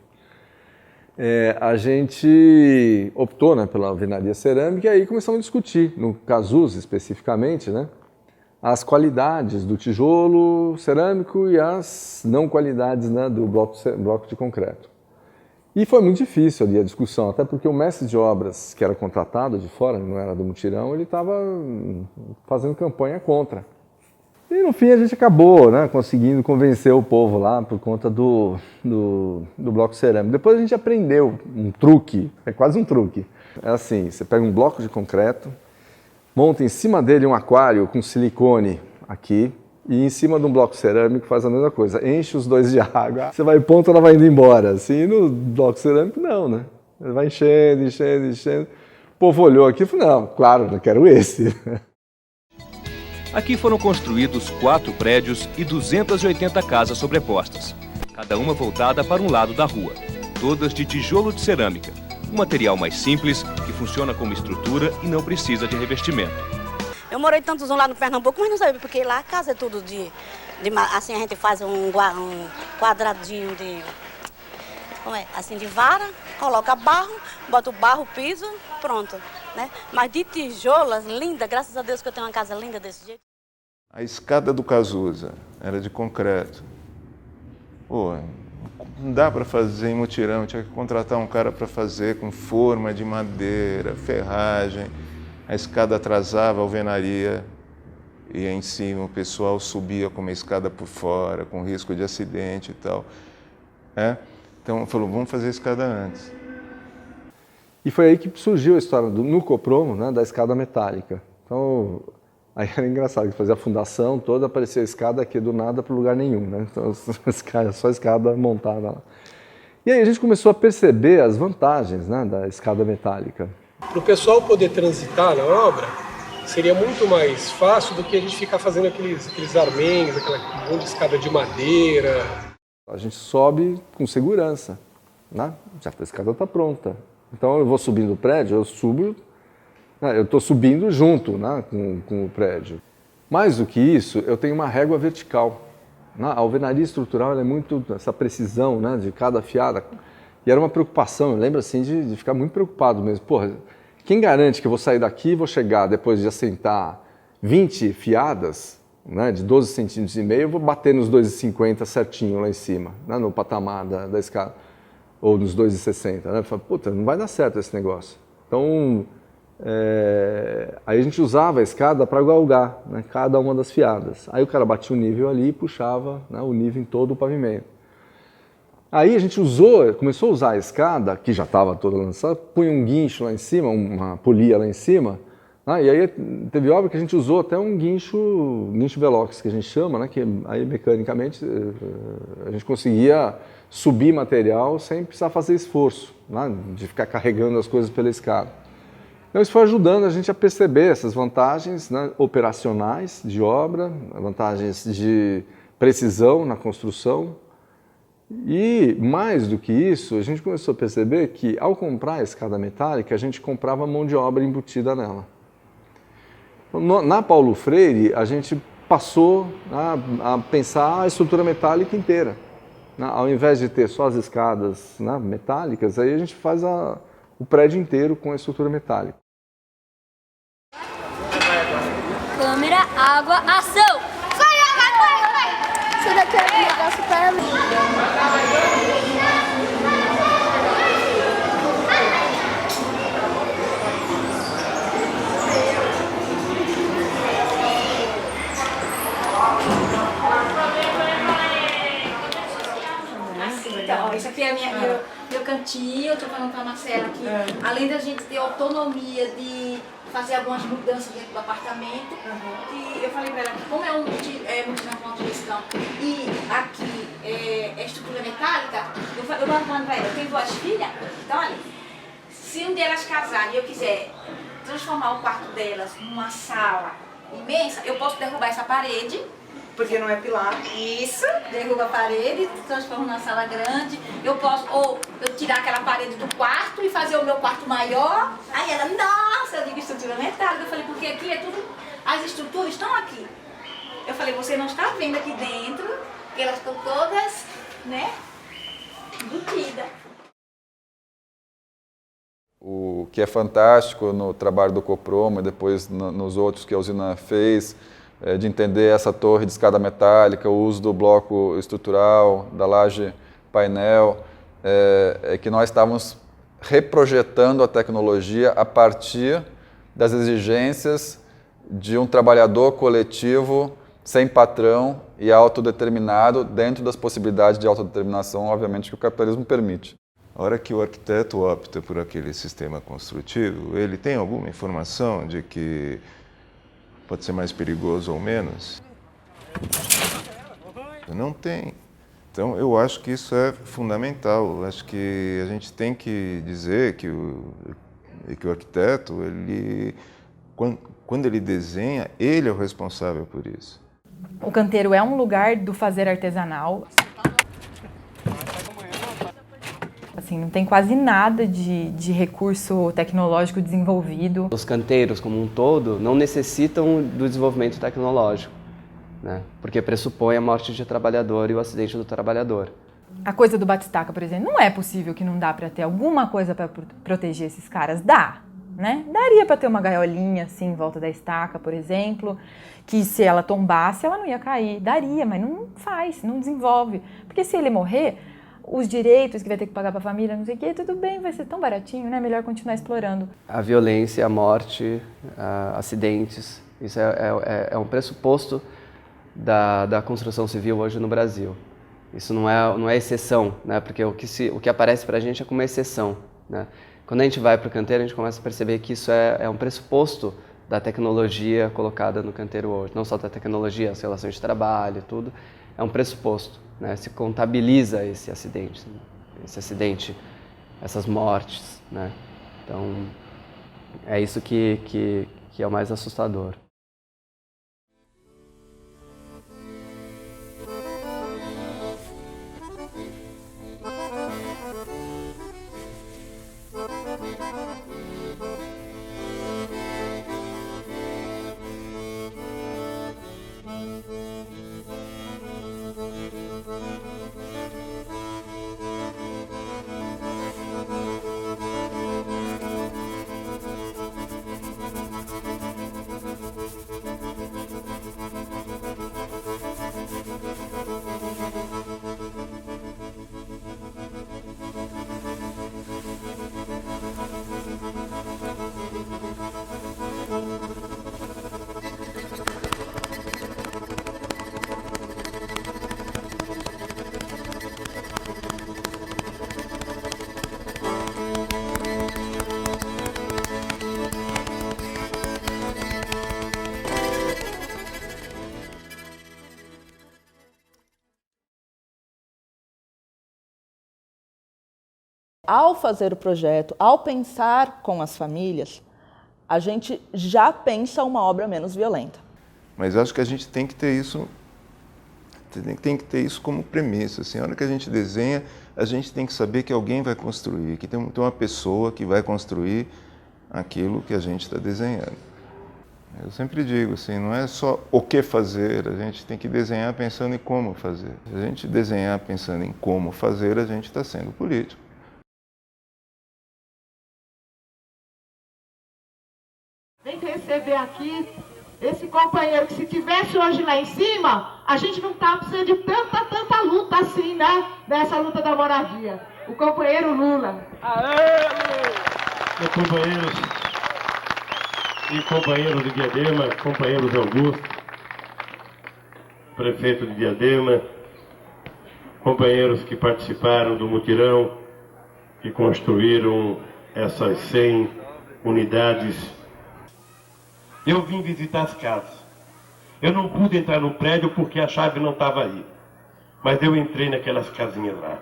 [SPEAKER 1] a gente optou, né, pela alvenaria cerâmica e aí começamos a discutir, no Cazuz especificamente, né, as qualidades do tijolo cerâmico e as não qualidades, né, do bloco de concreto. E foi muito difícil ali a discussão, até porque o mestre de obras, que era contratado de fora, não era do mutirão, ele estava fazendo campanha contra. E no fim a gente acabou, né, conseguindo convencer o povo lá por conta do bloco cerâmico. Depois a gente aprendeu um truque, é quase um truque. É assim, você pega um bloco de concreto, monta em cima dele um aquário com silicone aqui e em cima de um bloco cerâmico faz a mesma coisa. Enche os dois de água, você vai ponto, ela vai indo embora. Assim, no bloco cerâmico não, né? Ele vai enchendo, enchendo, enchendo. O povo olhou aqui e falou, não, claro, eu quero esse.
[SPEAKER 4] Aqui foram construídos 4 prédios e 280 casas sobrepostas, cada uma voltada para um lado da rua, todas de tijolo de cerâmica. Um material mais simples, que funciona como estrutura e não precisa de revestimento.
[SPEAKER 10] Eu morei tantos anos lá no Pernambuco, mas não sabia, porque lá a casa é tudo assim a gente faz um quadradinho de vara, coloca barro, bota o barro, piso, pronto, né? Mas de tijolas, linda, graças a Deus que eu tenho uma casa linda desse jeito.
[SPEAKER 8] A escada do Cazuza era de concreto. Pô, não dá para fazer em mutirão, tinha que contratar um cara para fazer com forma de madeira, ferragem. A escada atrasava a alvenaria e em cima o pessoal subia com uma escada por fora, com risco de acidente e tal. Então falou, vamos fazer a escada antes.
[SPEAKER 1] E foi aí que surgiu a história do Nucopromo, né, da escada metálica. Então, aí era engraçado, que fazia a fundação toda, aparecia a escada aqui do nada para lugar nenhum, né? Então, só a escada montada lá. E aí a gente começou a perceber as vantagens, né, da escada metálica.
[SPEAKER 15] Para o pessoal poder transitar na obra, seria muito mais fácil do que a gente ficar fazendo aqueles armenhos, aquela monte de escada de madeira.
[SPEAKER 1] A gente sobe com segurança, né? Já a escada está pronta. Então eu vou subindo o prédio, eu estou subindo junto, né, com o prédio. Mais do que isso, eu tenho uma régua vertical. A alvenaria estrutural ela é muito essa precisão, né, de cada fiada. E era uma preocupação, eu lembro assim de ficar muito preocupado mesmo. Porra, quem garante que eu vou sair daqui e vou chegar depois de assentar 20 fiadas, né, de 12 centímetros e meio, eu vou bater nos 2,50 certinho lá em cima, né, no patamar da escada, ou nos 2,60. Né? Eu falei, puta, não vai dar certo esse negócio. Então, aí a gente usava a escada para galgar, né, cada uma das fiadas. Aí o cara batia o nível ali e puxava, né, o nível em todo o pavimento. Aí a gente começou a usar a escada, que já estava toda lançada, punha um guincho lá em cima, uma polia lá em cima, né, e aí teve obra que a gente usou até um guincho velox, que a gente chama, né, que aí mecanicamente a gente conseguia subir material sem precisar fazer esforço, né, de ficar carregando as coisas pela escada. Então isso foi ajudando a gente a perceber essas vantagens, né, operacionais de obra, vantagens de precisão na construção. E mais do que isso, a gente começou a perceber que ao comprar a escada metálica, a gente comprava mão de obra embutida nela. Na Paulo Freire, a gente passou a pensar a estrutura metálica inteira. Ao invés de ter só as escadas, né, metálicas, aí a gente faz a o prédio inteiro com a estrutura metálica.
[SPEAKER 23] Câmera, água, ação!
[SPEAKER 6] Vai! Isso daqui é um negócio para mim.
[SPEAKER 25] Então, ó, isso aqui é meu cantinho, eu tô falando pra Marcela aqui. Além da gente ter autonomia de fazer algumas mudanças dentro do apartamento, que eu falei pra ela que como é um multimarcão de gestão e aqui é estrutura metálica, eu tava falando pra ela, eu tenho 2 filhas, então olha, se um dia elas casarem e eu quiser transformar o quarto delas numa sala imensa, eu posso derrubar essa parede.
[SPEAKER 2] Porque não é pilar.
[SPEAKER 25] Isso, derruba a parede, transforma numa sala grande. Eu posso, ou eu tirar aquela parede do quarto e fazer o meu quarto maior. Aí ela, nossa, eu digo estrutura metálica. Eu falei, porque aqui é tudo, as estruturas estão aqui. Eu falei, você não está vendo aqui dentro, que elas estão todas, né, embutidas.
[SPEAKER 11] O que é fantástico no trabalho do Copromo e depois nos outros que a usina fez, de entender essa torre de escada metálica, o uso do bloco estrutural, da laje painel, é que nós estávamos reprojetando a tecnologia a partir das exigências de um trabalhador coletivo sem patrão e autodeterminado dentro das possibilidades de autodeterminação, obviamente, que o capitalismo permite.
[SPEAKER 8] A hora que o arquiteto opta por aquele sistema construtivo, ele tem alguma informação de que pode ser mais perigoso ou menos? Não tem. Então, eu acho que isso é fundamental. Eu acho que a gente tem que dizer que o arquiteto, quando ele desenha, ele é o responsável por isso.
[SPEAKER 20] O canteiro é um lugar do fazer artesanal. Assim, não tem quase nada de recurso tecnológico desenvolvido.
[SPEAKER 5] Os canteiros, como um todo, não necessitam do desenvolvimento tecnológico, né? Porque pressupõe a morte de trabalhador e o acidente do trabalhador.
[SPEAKER 20] A coisa do batistaca, por exemplo, não é possível que não dá para ter alguma coisa para proteger esses caras? Dá, né? Daria para ter uma gaiolinha assim em volta da estaca, por exemplo, que se ela tombasse, ela não ia cair. Daria, mas não faz, não desenvolve. Porque se ele morrer, os direitos que vai ter que pagar para a família, não sei o quê, tudo bem, vai ser tão baratinho, né? Melhor continuar explorando.
[SPEAKER 5] A violência, a morte, acidentes, isso é um pressuposto da construção civil hoje no Brasil. Isso não é exceção, né? Porque o que aparece para a gente é como exceção, né? Quando a gente vai para o canteiro, a gente começa a perceber que isso é um pressuposto da tecnologia colocada no canteiro hoje. Não só da tecnologia, as relações de trabalho, tudo, é um pressuposto, né? Se contabiliza esse acidente, essas mortes, né? Então, é isso que é o mais assustador.
[SPEAKER 12] Ao fazer o projeto, ao pensar com as famílias, a gente já pensa uma obra menos violenta.
[SPEAKER 8] Mas eu acho que a gente tem que ter isso como premissa. Assim, a hora que a gente desenha, a gente tem que saber que alguém vai construir, que tem uma pessoa que vai construir aquilo que a gente está desenhando. Eu sempre digo assim, não é só o que fazer, a gente tem que desenhar pensando em como fazer. Se a gente desenhar pensando em como fazer, a gente está sendo político.
[SPEAKER 13] aqui, esse companheiro que se tivesse hoje lá em cima, a gente não estava precisando de tanta luta assim, né? Dessa luta da moradia. O companheiro Lula.
[SPEAKER 14] Meus companheiros e companheiros de Diadema, companheiros de Augusto, prefeito de Diadema, companheiros que participaram do mutirão, que construíram essas 100 unidades. Eu vim visitar as casas. Eu não pude entrar no prédio porque a chave não estava aí. Mas eu entrei naquelas casinhas lá.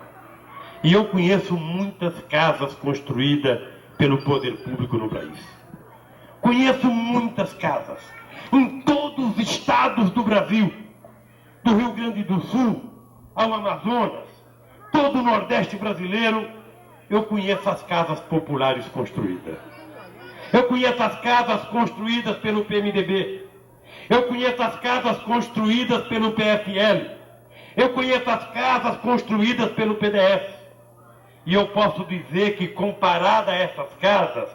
[SPEAKER 14] E eu conheço muitas casas construídas pelo poder público no país. Conheço muitas casas em todos os estados do Brasil, do Rio Grande do Sul ao Amazonas, todo o Nordeste brasileiro. Eu conheço as casas populares construídas. Eu conheço as casas construídas pelo PMDB. Eu conheço as casas construídas pelo PFL. Eu conheço as casas construídas pelo PDF. E eu posso dizer que, comparada a essas casas,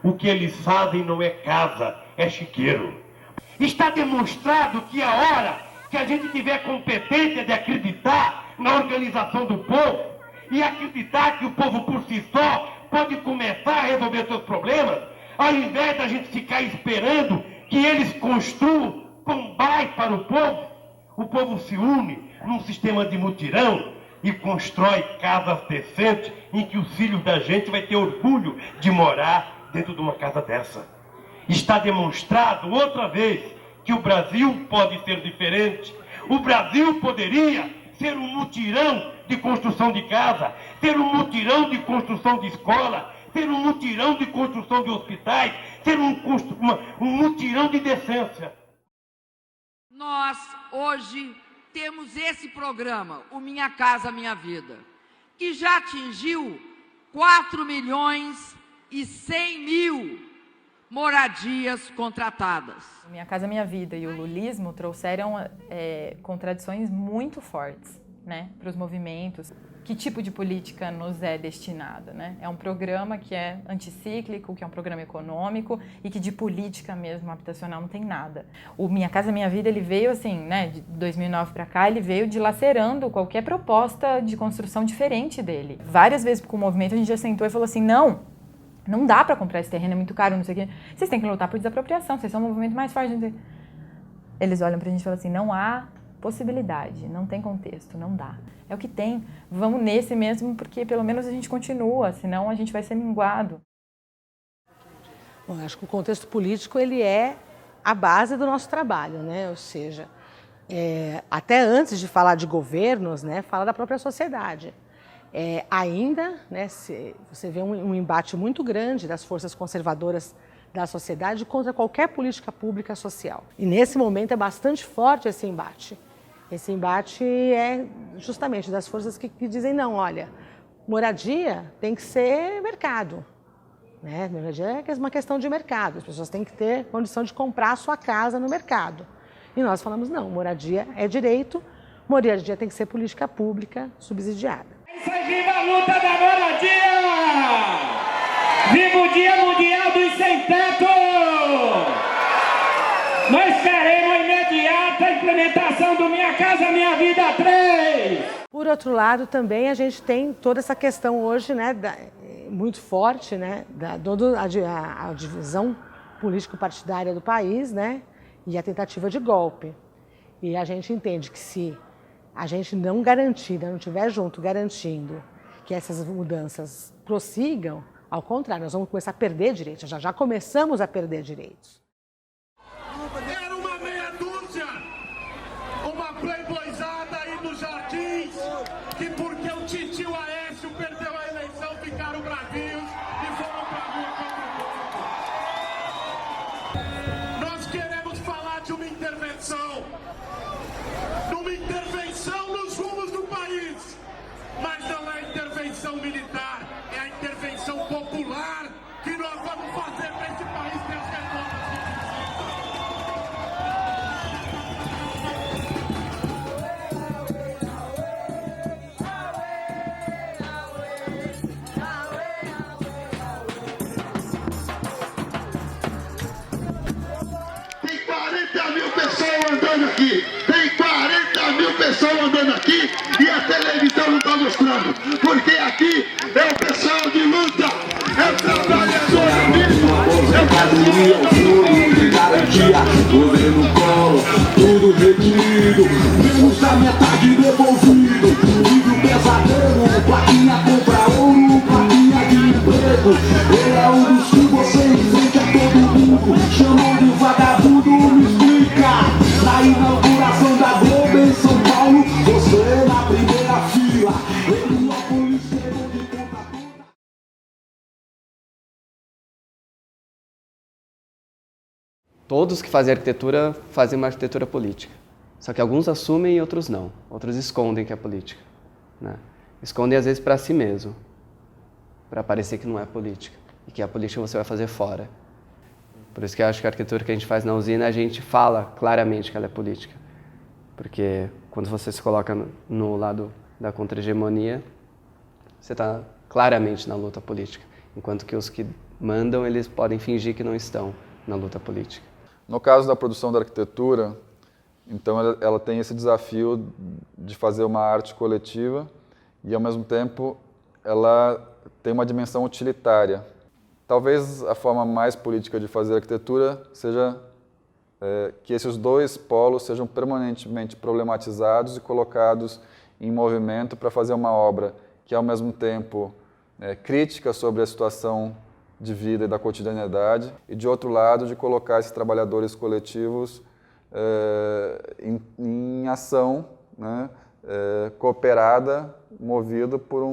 [SPEAKER 14] o que eles fazem não é casa, é chiqueiro. Está demonstrado que a hora que a gente tiver competência de acreditar na organização do povo e acreditar que o povo por si só pode começar a resolver seus problemas, ao invés da gente ficar esperando que eles construam combate para o povo se une num sistema de mutirão e constrói casas decentes em que os filhos da gente vai ter orgulho de morar dentro de uma casa dessa. Está demonstrado outra vez que o Brasil pode ser diferente. O Brasil poderia ser um mutirão de construção de casa, ser um mutirão de construção de escola, ser um mutirão de construção de hospitais, ser um mutirão de decência.
[SPEAKER 18] Nós, hoje, temos esse programa, o Minha Casa Minha Vida, que já atingiu 4.100.000 moradias contratadas.
[SPEAKER 20] Minha Casa Minha Vida e o lulismo trouxeram contradições muito fortes, né, para os movimentos. Que tipo de política nos é destinada, né? É um programa que é anticíclico, que é um programa econômico e que de política mesmo habitacional não tem nada. O Minha Casa Minha Vida, ele veio assim, né, de 2009 para cá, ele veio dilacerando qualquer proposta de construção diferente dele. Várias vezes com o movimento a gente já sentou e falou assim, não dá para comprar esse terreno, é muito caro, não sei o quê. Vocês têm que lutar por desapropriação, vocês são o movimento mais forte. Eles olham pra gente e falam assim, não há possibilidade, não tem contexto, não dá. É o que tem, vamos nesse mesmo, porque pelo menos a gente continua, senão a gente vai ser minguado.
[SPEAKER 19] Bom, acho que o contexto político ele é a base do nosso trabalho, né? Ou seja, até antes de falar de governos, né, fala da própria sociedade. Ainda, né, você vê um embate muito grande das forças conservadoras da sociedade contra qualquer política pública social. E nesse momento é bastante forte esse embate. Esse embate é justamente das forças que dizem, não, olha, moradia tem que ser mercado. Né? Moradia é uma questão de mercado, as pessoas têm que ter condição de comprar a sua casa no mercado. E nós falamos, não, moradia é direito, moradia tem que ser política pública subsidiada.
[SPEAKER 17] Viva a luta da moradia! Viva o Dia Mundial dos Sem Teto! Nós queremos a imediata implementação do Minha Casa Minha Vida 3!
[SPEAKER 19] Por outro lado, também a gente tem toda essa questão hoje, né, muito forte, né, a divisão político-partidária do país, né, e a tentativa de golpe. E a gente entende que se a gente não garantir, não estiver junto garantindo que essas mudanças prossigam, ao contrário, nós vamos começar a perder direitos, já começamos a perder direitos.
[SPEAKER 17] Era uma meia dúzia, uma playboyzada aí nos jardins, que porque o titio Aécio perdeu a eleição, ficaram bravios e foram pra rua contra o povo. Nós queremos falar de uma intervenção nos rumos do país, mas não é intervenção militar, é a intervenção popular que nós vamos fazer para esse país ter as reformas que pessoas andando aqui. Tem 40 mil pessoas andando aqui e a televisão não está mostrando. Porque aqui é o pessoal de luta, é o trabalhador amigo, é o pessoal de garantia. Governo Collor, tudo reprimido, menos da metade devolvido. Vive o pesadelo, plaquinha compra ouro, plaquinha de emprego. Ele é um dos que você enfrenta a todo mundo. Chamou de vagabundo, me explica. Na inauguração da Globo em São Paulo, você na primeira fila. Heliópolis chegou de ponta a ponta.
[SPEAKER 5] Todos que fazem arquitetura fazem uma arquitetura política. Só que alguns assumem e outros não. Outros escondem que é política, né? Escondem às vezes para si mesmo, para parecer que não é política. E que a política você vai fazer fora. Por isso que eu acho que a arquitetura que a gente faz na usina, a gente fala claramente que ela é política. Porque quando você se coloca no lado da contra-hegemonia, você está claramente na luta política. Enquanto que os que mandam, eles podem fingir que não estão na luta política.
[SPEAKER 11] No caso da produção da arquitetura, então ela tem esse desafio de fazer uma arte coletiva e, ao mesmo tempo, ela tem uma dimensão utilitária. Talvez a forma mais política de fazer arquitetura seja que esses dois polos sejam permanentemente problematizados e colocados em movimento para fazer uma obra que, ao mesmo tempo, crítica sobre a situação de vida e da cotidianidade, e, de outro lado, de colocar esses trabalhadores coletivos em ação, né, cooperada, movido por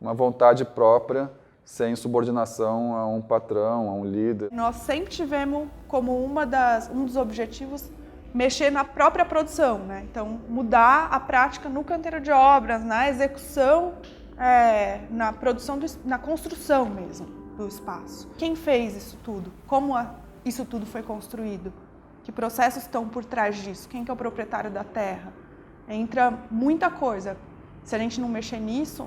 [SPEAKER 11] uma vontade própria, sem subordinação a um patrão, a um líder.
[SPEAKER 24] Nós sempre tivemos como um dos objetivos mexer na própria produção, né? Então, mudar a prática no canteiro de obras, na execução, na produção, na construção mesmo do espaço. Quem fez isso tudo? Como isso tudo foi construído? Que processos estão por trás disso? Quem que é o proprietário da terra? Entra muita coisa. Se a gente não mexer nisso,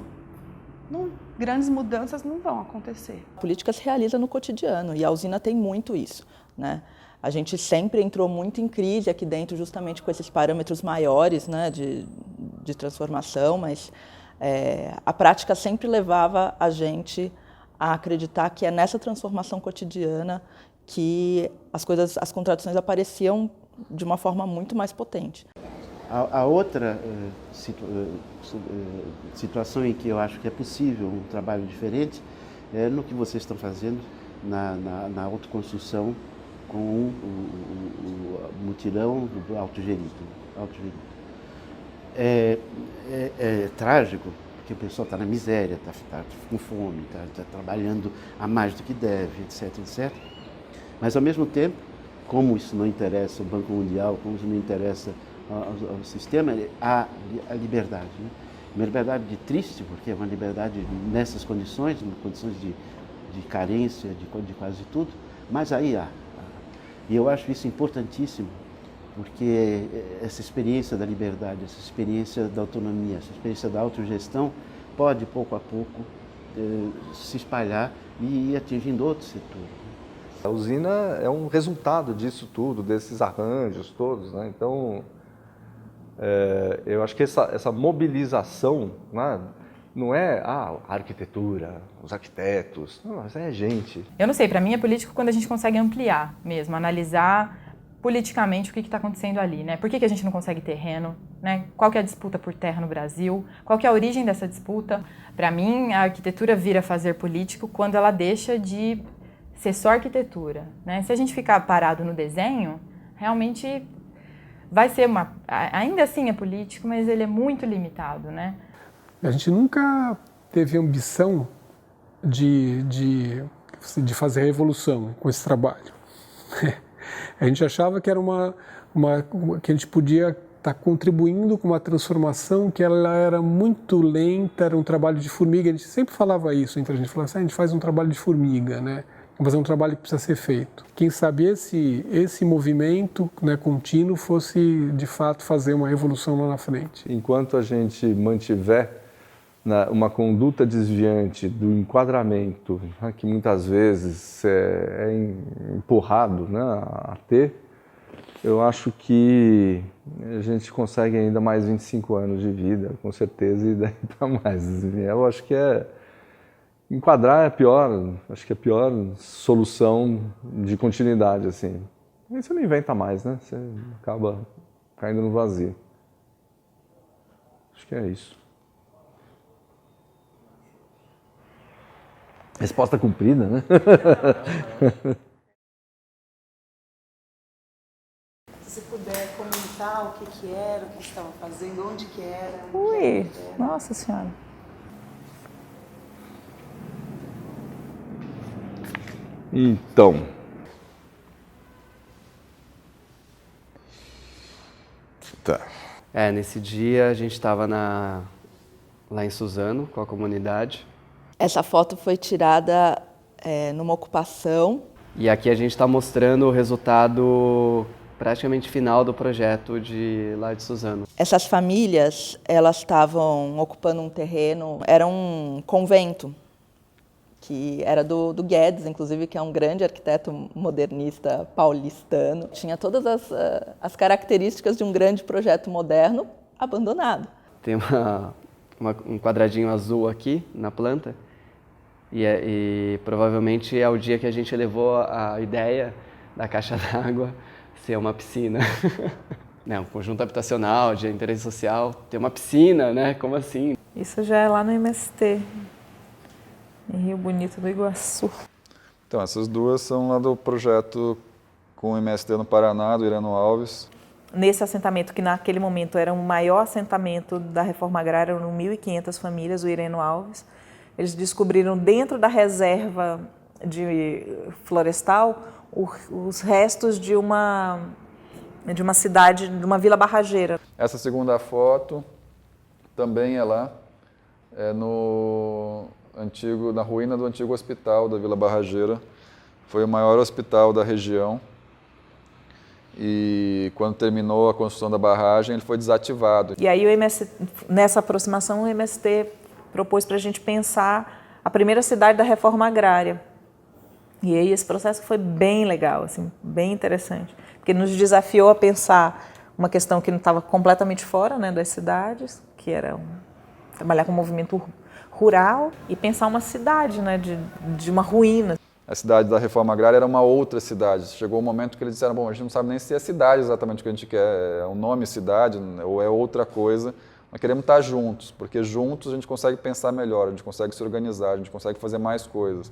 [SPEAKER 24] grandes mudanças não vão acontecer.
[SPEAKER 12] A política se realiza no cotidiano e a usina tem muito isso, né? A gente sempre entrou muito em crise aqui dentro justamente com esses parâmetros maiores, né, de transformação, mas a prática sempre levava a gente a acreditar que é nessa transformação cotidiana que as contradições apareciam de uma forma muito mais potente.
[SPEAKER 3] A outra situação em que eu acho que é possível um trabalho diferente é no que vocês estão fazendo na autoconstrução com o mutirão do autogerido. É trágico, porque o pessoal está na miséria, está com fome, está trabalhando a mais do que deve, etc, etc. Mas, ao mesmo tempo, como isso não interessa o Banco Mundial, como isso não interessa ao sistema, há a liberdade, né? Uma liberdade triste, porque é uma liberdade nessas condições, condições de carência, de quase tudo, mas aí há. E eu acho isso importantíssimo, porque essa experiência da liberdade, essa experiência da autonomia, essa experiência da autogestão pode, pouco a pouco, se espalhar e ir atingindo outros setores.
[SPEAKER 1] A usina é um resultado disso tudo, desses arranjos todos, né? Então, eu acho que essa mobilização, né, não é a arquitetura, os arquitetos, não, mas é a gente.
[SPEAKER 20] Eu não sei, para mim é político quando a gente consegue ampliar mesmo, analisar politicamente o que está acontecendo ali, né? Por que a gente não consegue terreno, né? Qual que é a disputa por terra no Brasil? Qual que é a origem dessa disputa? Para mim, a arquitetura vira fazer político quando ela deixa de ser só arquitetura, né? Se a gente ficar parado no desenho, realmente vai ser ainda assim é político, mas ele é muito limitado, né?
[SPEAKER 15] A gente nunca teve ambição de fazer revolução com esse trabalho. A gente achava que era que a gente podia estar contribuindo com uma transformação que ela era muito lenta, era um trabalho de formiga. A gente sempre falava isso entre a gente, falava assim, a gente faz um trabalho de formiga, né? Vamos fazer um trabalho que precisa ser feito. Quem sabe esse movimento, né, contínuo fosse de fato fazer uma revolução lá na frente.
[SPEAKER 1] Enquanto a gente mantiver uma conduta desviante do enquadramento, né, que muitas vezes é empurrado, né, a ter, Eu acho que a gente consegue ainda mais 25 anos de vida, com certeza, e daí para mais. Eu acho que enquadrar é pior, acho que é a pior solução de continuidade, assim. Aí você não inventa mais, né? Você acaba caindo no vazio. Acho que é isso. Resposta cumprida, né?
[SPEAKER 12] Se puder comentar o que era, o que estava fazendo, onde que era.
[SPEAKER 2] Ui, nossa senhora.
[SPEAKER 1] Então.
[SPEAKER 8] Tá.
[SPEAKER 5] Nesse dia a gente estava lá em Suzano, com a comunidade.
[SPEAKER 12] Essa foto foi tirada numa ocupação.
[SPEAKER 5] E aqui a gente está mostrando o resultado praticamente final do projeto lá de Suzano.
[SPEAKER 12] Essas famílias, elas estavam ocupando um terreno, era um convento, que era do Guedes, inclusive, que é um grande arquiteto modernista paulistano. Tinha todas as características de um grande projeto moderno abandonado.
[SPEAKER 5] Tem um quadradinho azul aqui na planta, e provavelmente é o dia que a gente levou a ideia da caixa d'água ser uma piscina. Um conjunto habitacional de interesse social, ter uma piscina, né? Como assim?
[SPEAKER 2] Isso já é lá no MST, em Rio Bonito do Iguaçu.
[SPEAKER 11] Então, essas duas são lá do projeto com o MST no Paraná, do Ireno Alves.
[SPEAKER 2] Nesse assentamento, que naquele momento era o maior assentamento da reforma agrária, eram 1.500 famílias, o Ireno Alves, eles descobriram dentro da reserva florestal os restos de uma cidade, de uma vila barrageira.
[SPEAKER 11] Essa segunda foto também é lá, na ruína do antigo hospital da Vila Barrageira. Foi o maior hospital da região. E quando terminou a construção da barragem, ele foi desativado.
[SPEAKER 2] E aí, nessa aproximação, o MST propôs para a gente pensar a primeira cidade da reforma agrária. E aí esse processo foi bem legal, assim, bem interessante, porque nos desafiou a pensar uma questão que não estava completamente fora, né, das cidades, que era trabalhar com o movimento rural e pensar uma cidade, né, de uma ruína.
[SPEAKER 11] A cidade da reforma agrária era uma outra cidade. Chegou um momento que eles disseram, bom, a gente não sabe nem se é cidade exatamente o que a gente quer, é o nome cidade ou é outra coisa. Nós queremos estar juntos, porque juntos a gente consegue pensar melhor, a gente consegue se organizar, a gente consegue fazer mais coisas.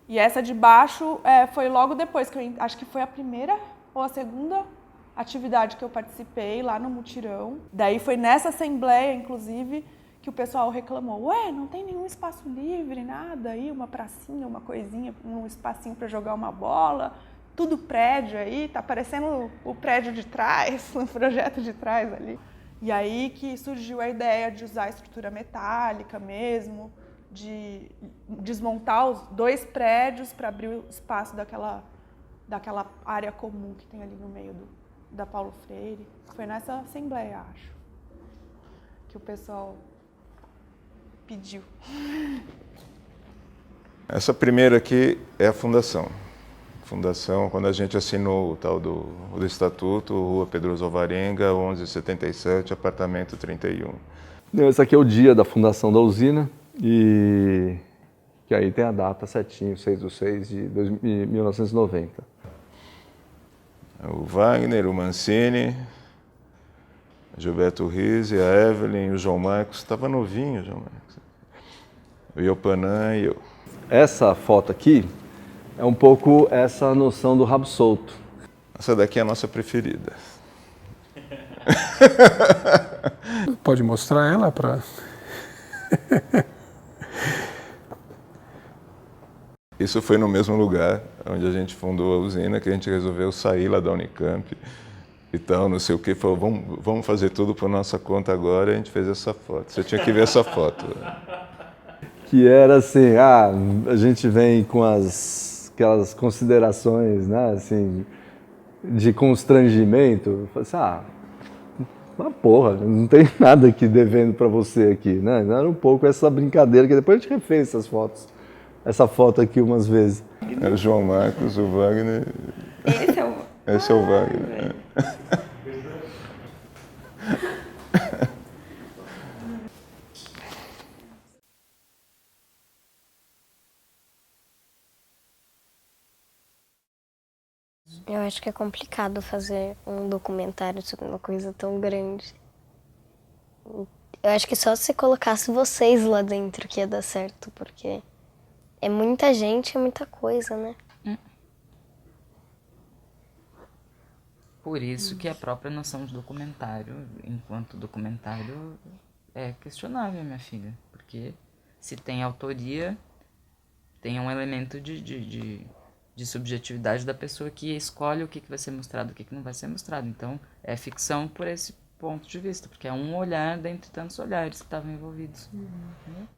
[SPEAKER 24] E essa de baixo foi logo depois, que acho que foi a primeira ou a segunda atividade que eu participei lá no mutirão. Daí foi nessa assembleia, inclusive, que o pessoal reclamou, não tem nenhum espaço livre, nada aí, uma pracinha, uma coisinha, um espacinho para jogar uma bola, tudo prédio aí, tá parecendo o prédio de trás, o projeto de trás ali. E aí que surgiu a ideia de usar a estrutura metálica mesmo, de desmontar os 2 prédios para abrir o espaço daquela área comum que tem ali no meio da Paulo Freire. Foi nessa assembleia, acho, que o pessoal pediu.
[SPEAKER 8] Essa primeira aqui é a fundação. Fundação, quando a gente assinou o tal do Estatuto, Rua Pedroso Alvarenga, 1177, apartamento 31.
[SPEAKER 1] Esse aqui é o dia da fundação da usina, e que aí tem a data certinho, 6/6 de 1990.
[SPEAKER 8] O Wagner, o Mancini, o Gilberto Rizzi, a Evelyn, o João Marcos, estava novinho o João Marcos. O Iopanã e eu.
[SPEAKER 1] Essa foto aqui é um pouco essa noção do rabo solto.
[SPEAKER 8] Essa daqui é a nossa preferida.
[SPEAKER 15] Pode mostrar ela para...
[SPEAKER 8] Isso foi no mesmo lugar onde a gente fundou a usina, que a gente resolveu sair lá da Unicamp e tal, não sei o que, falou, vamos fazer tudo por nossa conta agora, e a gente fez essa foto. Você tinha que ver essa foto.
[SPEAKER 1] Que era assim, a gente vem com aquelas considerações, né, assim, de constrangimento, assim, mas porra, não tem nada aqui devendo para você aqui, né? Era um pouco essa brincadeira, que depois a gente refez essas fotos. Essa foto aqui umas vezes.
[SPEAKER 8] É o João Marcos, o Wagner.
[SPEAKER 24] Esse é o
[SPEAKER 8] Wagner.
[SPEAKER 7] Eu acho que é complicado fazer um documentário sobre uma coisa tão grande. Eu acho que só se colocasse vocês lá dentro que ia dar certo, porque é muita gente, é muita coisa, né?
[SPEAKER 9] Por isso que a própria noção de documentário, enquanto documentário, é questionável, minha filha. Porque se tem autoria, tem um elemento de subjetividade da pessoa que escolhe o que vai ser mostrado, o que não vai ser mostrado. Então, é ficção por esse ponto de vista, porque é um olhar dentre tantos olhares que estavam envolvidos. Entendeu?